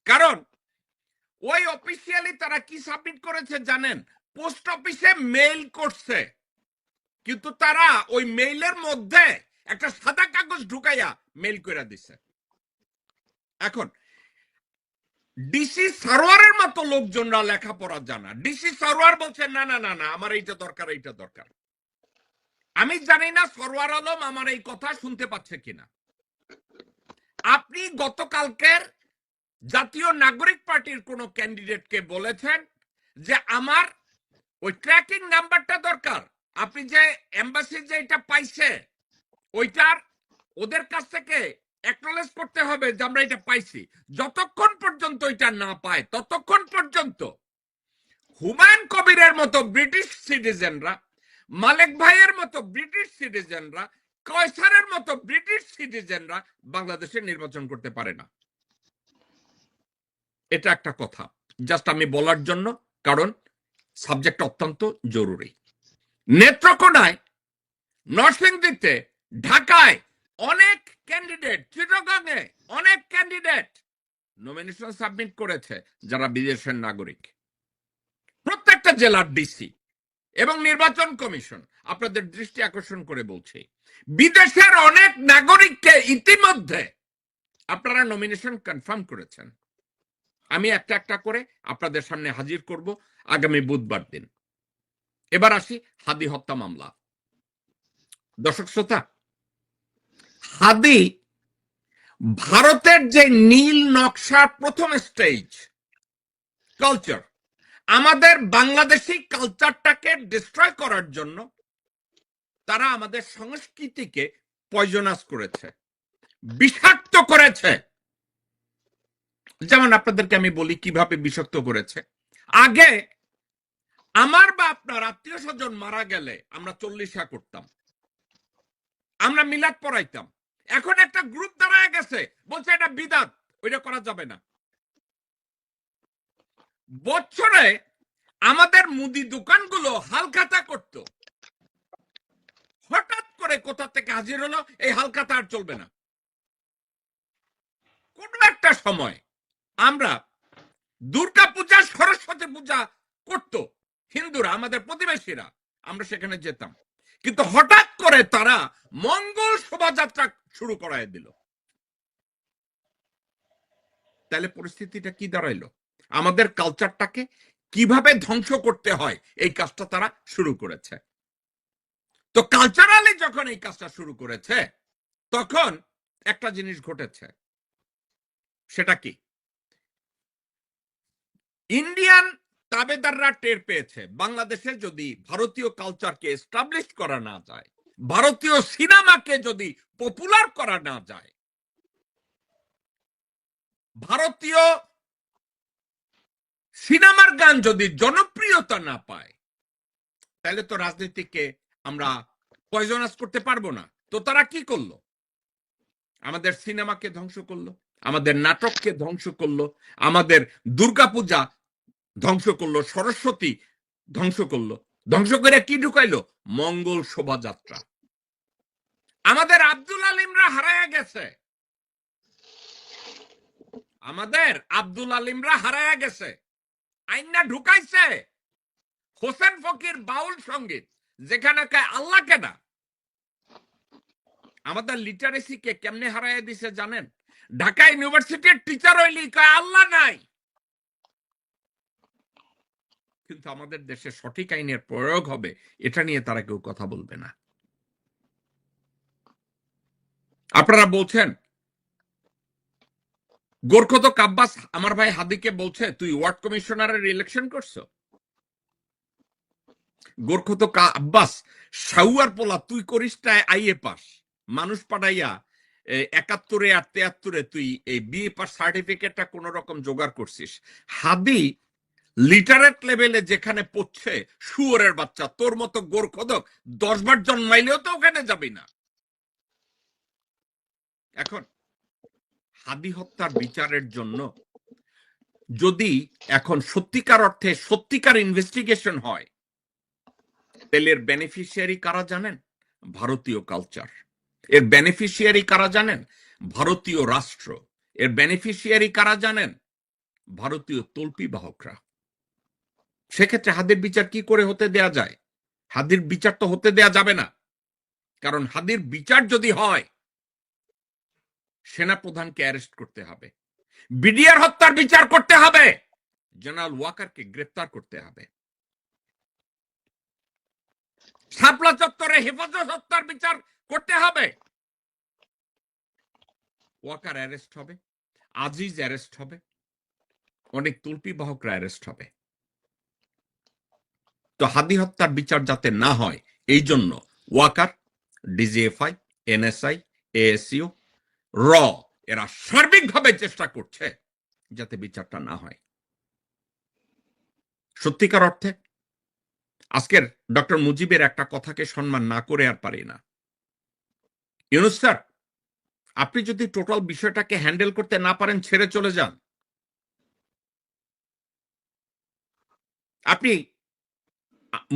[SPEAKER 2] কারণ ওই অফিসিয়ালি তারা কি সাবমিট করেছে জানেন? পোস্ট অফিসে মেইল করছে, কিন্তু তারা ওই মেইলের মধ্যে একটা সাদা কাগজ ঢুকাইয়া মেইল করে দিছে। এখন ডিসি সারোয়ারের মতো লোকজনরা লেখাপড়া জানা, ডিসি সারোয়ার বলছে না না না না, আমার এইটা দরকার, এইটা দরকার। আমি জানি না সরোয়ার আলম আমার এই কথা শুনতে পাচ্ছে কিনা। আপনি গতকালকের জাতীয় নাগরিক পার্টির কোন ক্যান্ডিডেটকে বলেছেন যে আমার ওই ট্র্যাকিং নাম্বারটা দরকার, আপনি যে এমবাসি যে এটা পাইছে ওইটার ওদের কাছ থেকে অ্যাকনলেজ করতে হবে যে আমরা এটা পাইছি। যতক্ষণ পর্যন্ত এটা না পায় ততক্ষণ পর্যন্ত হুমায়ুন কবিরের মতো ব্রিটিশ সিটিজেনরা, মালেক ভাইয়ের মতো ব্রিটিশ সিটিজেনরা, কয়সারের মতো ব্রিটিশ সিটিজেনরা বাংলাদেশে নির্বাচন করতে পারে না। এটা একটা কথা জাস্ট আমি বলার জন্য, কারণ সাবজেক্ট অত্যন্ত জরুরি। নেত্রকোনায়, নরসিংদীতে, ঢাকায় অনেক ক্যান্ডিডেট, চিটাগংয়ে অনেক ক্যান্ডিডেট নমিনেশন সাবমিট করেছে যারা বিদেশের নাগরিক। প্রত্যেকটা জেলার ডিসি এবং নির্বাচন কমিশন, আপনাদের দৃষ্টি আকর্ষণ করে বলছি, বিদেশের অনেক নাগরিককে ইতিমধ্যে আপনারা নমিনেশন কনফার্ম করেছেন। আমি একটা একটা করে আপনাদের সামনে হাজির করব আগামী বুধবার দিন। এবার আসি হাদি হত্যা মামলা। দর্শক শ্রোতা, হাদি ভারতের যে নীল নকশার প্রথম স্টেজ কালচার, আমাদের বাংলাদেশি কালচারটাকে ডিস্ট্রয় করার জন্য তারা আমাদের সংস্কৃতিকে পয়জনাস করেছে, বিষাক্ত করেছে। যেমন আপনাদেরকে আমি বলি কিভাবে বিষাক্ত করেছে। আগে আমার বা আপনার আত্মীয় স্বজন মারা গেলে আমরা 40 করতাম, আমরা মিলাদ পড়াইতাম। এখন একটা গ্রুপ দাঁড়ায় গেছে, বলছে এটা বিদাত, ওইটা করা যাবে না। বছরে আমাদের মুদি দোকানগুলো হালখাতা করত, হঠাৎ করে কোথা থেকে হাজির হলো এই হালখাতা আর চলবে না। কোন একটা সময় আমরা দুর্গা পূজা, সরস্বতী পূজা করত হিন্দুরা, আমাদের প্রতিবেশীরা, আমরা সেখানে যেতাম। কিন্তু হঠাৎ করে তারা মঙ্গল শোভাযাত্রা শুরু করায় দিল। তাহলে পরিস্থিতিটা কি দাঁড়াইলো? আমাদের কালচারটাকে কিভাবে ধ্বংস করতে হয় এই কাজটা তারা শুরু করেছে। তো কালচারালি যখন এই কাজটা শুরু করেছে, তখন একটা জিনিস ঘটেছে। সেটা কি? ইন্ডিয়ান তাবেদাররা টের পেয়েছে বাংলাদেশে যদি ভারতীয় কালচারকে এস্টাবলিশ করা না যায়, ভারতীয় সিনেমাকে যদি পপুলার করা না যায়, ভারতীয় সিনেমার গান যদি জনপ্রিয়তা না পায়, তাহলে তো রাজনীতিকে আমরা পয়জনাস করতে পারবো না। তো তারা কি করলো? আমাদের সিনেমাকে ধ্বংস করলো, আমাদের নাটককে ধ্বংস করলো, আমাদের দুর্গাপূজা ধ্বংস করলো, সরস্বতী ধ্বংস করলো। ধ্বংস করে কি ঢুকাইলো? মঙ্গল শোভাযাত্রা। আমাদের আব্দুল আলিমরা হারায়া গেছে, আমাদের আব্দুল আলিমরা হারায়া গেছে। আইনা ঢুকাইছে হোসেন ফকির বাউল সঙ্গীত, যেখানে আল্লাহকে না। আমাদের লিটারেসিকে কেমনে হারাইয়া দিছে জানেন? ঢাকা ইউনিভার্সিটির টিচার হইলি কয় আল্লাহ নাই, কিন্তু আমাদের দেশে সঠিক আইনের প্রয়োগ হবে এটা নিয়ে তারা কেউ কথা বলবে না। আপনারা বলছেন, গোরখতক আব্বাস আমার ভাই হাদিকে বলছে তুই ওয়ার্ড কমিশনারের ইলেকশন করছো। গোরখতক আব্বাস সাউয়ার পোলা, তুই করিস না আইএ পাস, মানুষ পাঠাইয়া 71 আর 73 তুই এই বিএ পাস সার্টিফিকেটটা কোন রকম জোগাড় করছিস। হাদি লিটারেট লেভেলে যেখানে পড়ছে, শুয়োরের বাচ্চা তোর মতো গোরখদক 10 বার জন্মাইলেও তো ওখানে যাবি না। এখন হাদি হত্যার বিচারের জন্য যদি এখন সত্যিকার অর্থে সত্যিকার ইনভেস্টিগেশন হয়, তাহলে এর বেনিফিশিয়ারি কারা জানেন? ভারতীয় কালচার। এর বেনিফিশিয়ারি কারা জানেন? ভারতীয় রাষ্ট্র। এর বেনিফিশিয়ারি কারা জানেন? ভারতীয় তল্পি বাহকরা। সেক্ষেত্রে হাদির বিচার কি করে হতে দেয়া যায়? হাদির বিচার তো হতে দেয়া যাবে না, কারণ হাদির বিচার যদি হয়, সেনাপ্রধানকে অ্যারেস্ট করতে হবে, বিডিআর হত্যার বিচার করতে হবে, জেনারেল ওয়াকারকে গ্রেফতার করতে হবে, শাপলা চত্বরে হেফাজত হত্যার বিচার করতে হবে। ওয়াকার অ্যারেস্ট হবে, আজিজ অ্যারেস্ট হবে, অনেক তুলপি বাহকরা অ্যারেস্ট হবে। তো হাদি হত্যার বিচার যাতে না হয়, এই জন্য ওয়াকার, ডিজিএফআই, এনএসআই, এএসইউ, র এরা সার্বিকভাবে চেষ্টা করছে যাতে বিচারটা না হয়। সত্যিকার অর্থে আজকের ডক্টর মুজিবের একটা কথাকে সম্মান না করে আর পারি না। ইউনুস স্যার, আপনি যদি টোটাল বিষয়টাকে হ্যান্ডেল করতে না পারেন, ছেড়ে চলে যান। আপনি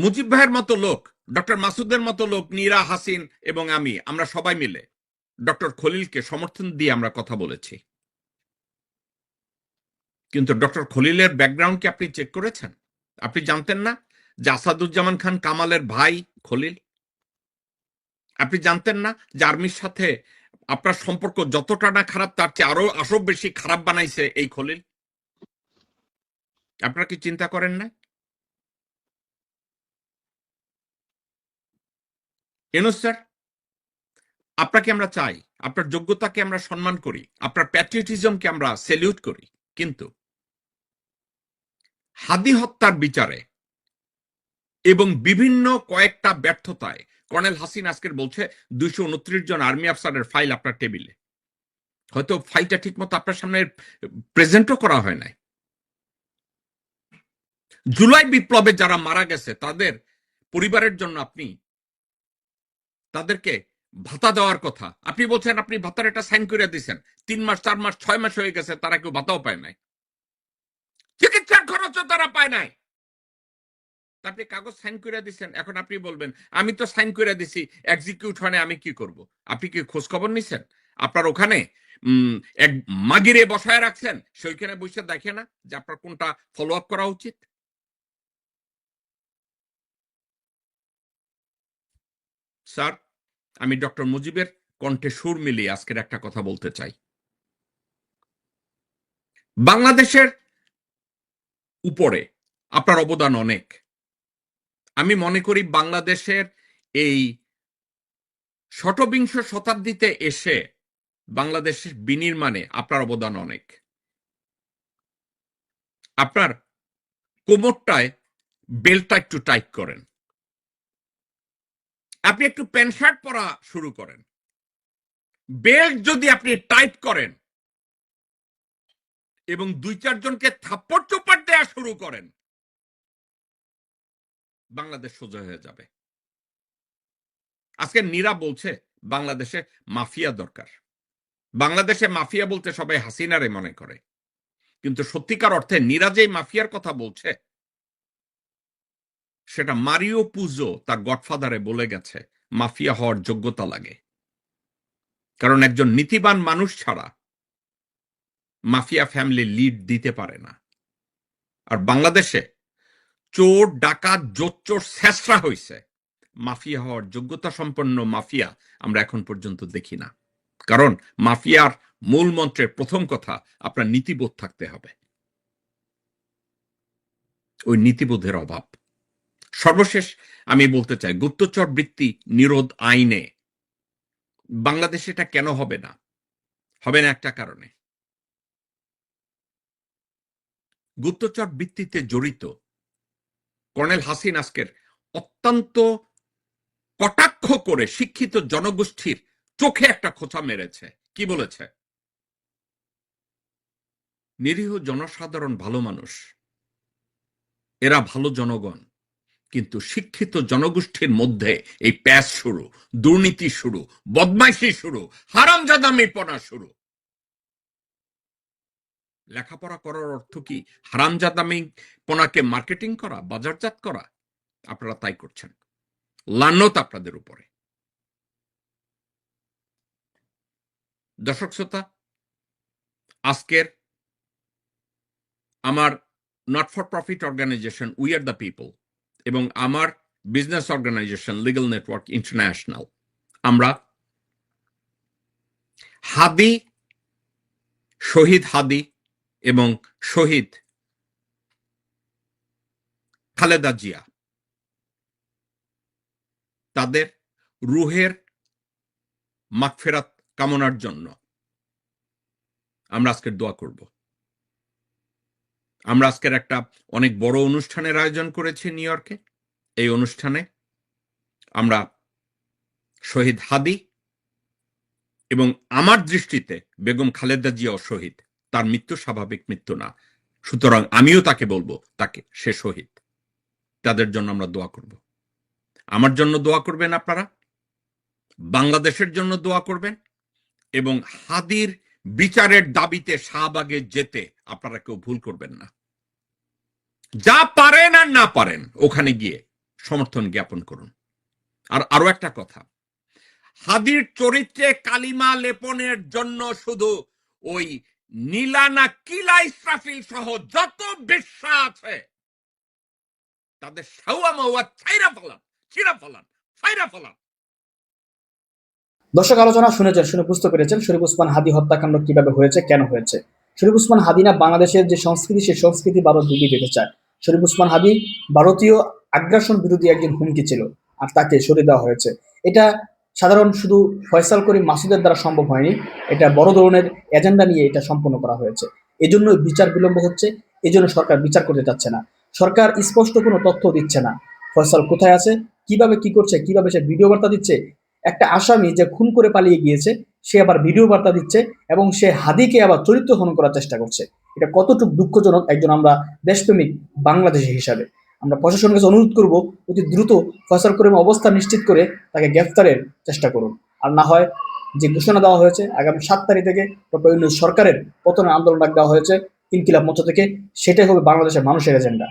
[SPEAKER 2] মুজিব ভাইয়ের মতো লোক, ডক্টর মাসুদের মতো লোক, নীরা, হাসিন এবং আমরা সবাই মিলে ডক্টর খলিলকে সমর্থন দিয়ে আমরা কথা বলেছি। কিন্তু ডক্টর খলিলের ব্যাকগ্রাউন্ড কি আপনি চেক করেছেন? আপনি জানতেন না যে আসাদুজ্জামান খান কামালের ভাই খলিল? আপনি জানতেন না যে আর্মির সাথে আপনার সম্পর্ক যতটা না খারাপ, তার চেয়ে আরো বেশি খারাপ বানাইছে এই খলিল? আপনারা কি চিন্তা করেন না? ইউনুস স্যার, আপনাকে আমরা চাই, আপনার যোগ্যতাকে আমরা সম্মান করি, আপনার প্যাট্রিয়টিজমকে আমরা সেলিউট করি, কিন্তু হাদি হত্যার বিচারে এবং বিভিন্ন কয়েকটা ব্যর্থতায়, কর্নেল হাসিন আজকের বলছে 229 জন আর্মি অফিসারের ফাইল আপনার টেবিলে, হয়তো ফাইলটা ঠিক মতো আপনার সামনে প্রেজেন্টও করা হয় নাই। জুলাই বিপ্লবে যারা মারা গেছে তাদের পরিবারের জন্য আপনি তাদেরকে ভাতা দেওয়ার কথা, আপনি বলছেন আপনি ভাতার একটা সাইন করে দিয়েছেন, 3 মাস 4 মাস 6 মাস হয়ে গেছে, তারা কেউ ভাতাও পায় নাই, চিকিৎসার খরচও তারা পায় নাই। আপনি কাগজ সাইন করে দিচ্ছেন, এখন আপনি বলবেন আমি তো সাইন করে দিছি, এক্সিকিউট হয় না, আমি কি করব? আপনি কি খোঁজ খবর নিছেন? আপনার ওখানে এক মাগিরে বসায় রাখছেন, সেইখানে বসে দেখে না যে আপনার কোনটা ফলো আপ করা উচিত? স্যার, আমি ডক্টর মুজিবের কণ্ঠে সুর মিলিয়ে আজকের একটা কথা বলতে চাই। বাংলাদেশের উপরে আপনার অবদান অনেক। আমি মনে করি বাংলাদেশের এই ষটবিংশ শতাব্দীতে এসে বাংলাদেশের বিনির্মাণে আপনার অবদান অনেক। আপনার কোমরটায় বেল্টটা একটু টাইট করেন, আপনি একটু প্যান্ট শার্ট পরা শুরু করেন। বেল্ট যদি আপনি টাইট করেন এবং 2-4 জনকে থাপ্পড় চোপাট দেওয়া শুরু করেন, বাংলাদেশ সোজা হয়ে যাবে। আজকে নীরা বলছে বাংলাদেশে মাফিয়া দরকার। বাংলাদেশে মাফিয়া বলতে সবাই হাসিনারে মনে করে, কিন্তু সত্যিকার অর্থে নীরা যে মাফিয়ার কথা বলছে সেটা মারিও পুজো তার গডফাদারে বলে গেছে, মাফিয়া হওয়ার যোগ্যতা লাগে। কারণ একজন নীতিবান মানুষ ছাড়া মাফিয়া ফ্যামিলি লিড দিতে পারে না। আর বাংলাদেশে চোর ডাকাত জোচ্চোর শেষরা হয়েছে, মাফিয়া হওয়ার যোগ্যতা সম্পন্ন মাফিয়া আমরা এখন পর্যন্ত দেখি না। কারণ মাফিয়ার মূল মন্ত্রের প্রথম কথা আপনার নীতিবোধ থাকতে হবে, ওই নীতিবোধের অভাব। সর্বশেষ আমি বলতে চাই, গুপ্তচর বৃত্তি নিরোধ আইনে বাংলাদেশে এটা কেন হবে না? হবে না একটা কারণে, গুপ্তচর বৃত্তিতে জড়িত কর্নেল হাসিন আজকের অত্যন্ত কটাক্ষ করে শিক্ষিত জনগোষ্ঠীর চোখে একটা খোঁচা মেরেছে। কি বলেছে? নিরীহ জনসাধারণ ভালো মানুষ, এরা ভালো জনগণ, কিন্তু শিক্ষিত জনগোষ্ঠীর মধ্যে এই প্যাচ শুরু, দুর্নীতি শুরু, বদমাইশি শুরু, হারামজাদামিপনা শুরু। লেখাপড়া করার অর্থ কি হারামজাদামিপনাকে মার্কেটিং করা, বাজারজাত করা? আপনারা তাই করছেন। লানত আপনাদের উপরে। দর্শক শ্রোতা, আজকের আমার not for profit organization we are the people এবং আমার business organization legal network international, আমরা হাদি, শহীদ হাদি এবং শহীদ খালেদা জিয়া তাদের রুহের মাগফিরাত কামনার জন্য আমরা আজকের দোয়া করব। আমরা আজকের একটা অনেক বড় অনুষ্ঠানের আয়োজন করেছি নিউ ইয়র্কে। এই অনুষ্ঠানে আমরা শহীদ হাদি এবং আমার দৃষ্টিতে বেগম খালেদা জিয়াও শহীদ, তার মৃত্যু স্বাভাবিক মৃত্যু না, সুতরাং আমিও তাকে বলবো তাকে সে শহীদ, তাদের জন্য আমরা দোয়া করব। আমার জন্য দোয়া করবেন আপনারা, বাংলাদেশের জন্য দোয়া করবেন এবং হাদির বিচারের দাবিতে শাহবাগে যেতে আপনারা কেউ ভুল করবেন না। যা পারেন আর না পারেন ওখানে গিয়ে সমর্থন জ্ঞাপন করুন। আর আরো একটা কথা, হাদির চরিত্রে কালিমা লেপনের জন্য শুধু ওই নীলানা কিলা ইসরাফিল সহ যত বেশ্যা আছে তাদের সাউয়া মাউয়া ছাইরা ফেলান, ছিঁড়া ফেলান, ফাইরা ফেলান।
[SPEAKER 3] দর্শক আলোচনা শুনেছেন, শুনে বুঝতে পেরেছেন শরীফ ওসমান হাদি হত্যাকাণ্ড কিভাবে হয়েছে, কেন হয়েছে। শরীফ ওসমান হাদি না বাংলাদেশের যে সংস্কৃতি, সেই সংস্কৃতি ভারত ডুবিয়ে দিতে চায়। শরীফ ওসমান হাদি ভারতীয় আগ্রাসন বিরোধী একজন হুমকি ছিল, আর তাকে সরিয়ে দেওয়া হয়েছে। এটা সাধারণ শুধু ফয়সাল করিম মাসুদের দ্বারা সম্ভব হয়নি, এটা বড় ধরনের এজেন্ডা নিয়ে এটা সম্পন্ন করা হয়েছে। এজন্য বিচার বিলম্ব হচ্ছে, এজন্য সরকার বিচার করতে চাচ্ছে না। সরকার স্পষ্ট কোনো তথ্য দিচ্ছে না, ফয়সাল কোথায় আছে, কিভাবে কি করছে, কিভাবে সে ভিডিও বার্তা দিচ্ছে। একটা আসামি যে খুন করে পালিয়ে গিয়েছে, সে আবার ভিডিও বার্তা দিচ্ছে এবং সে হাদিকে আবার চরিত্র হনন করার চেষ্টা করছে। এটা কতটুকু দুঃখজনক একজন আমরা দেশপ্রেমিক বাংলাদেশি হিসাবে। আমরা প্রশাসনের কাছে অনুরোধ করব অতি দ্রুত ফয়সাল করিমের অবস্থা নিশ্চিত করে তাকে গ্রেফতারের চেষ্টা করুন। আর না হয় যে ঘোষণা দেওয়া হয়েছে আগামী 7 তারিখ থেকে ডক্টর ইউনূস সরকারের পতনের আন্দোলন ডাক দেওয়া হয়েছে ইনকিলাব মঞ্চ থেকে, সেটাই হবে বাংলাদেশের মানুষের এজেন্ডা।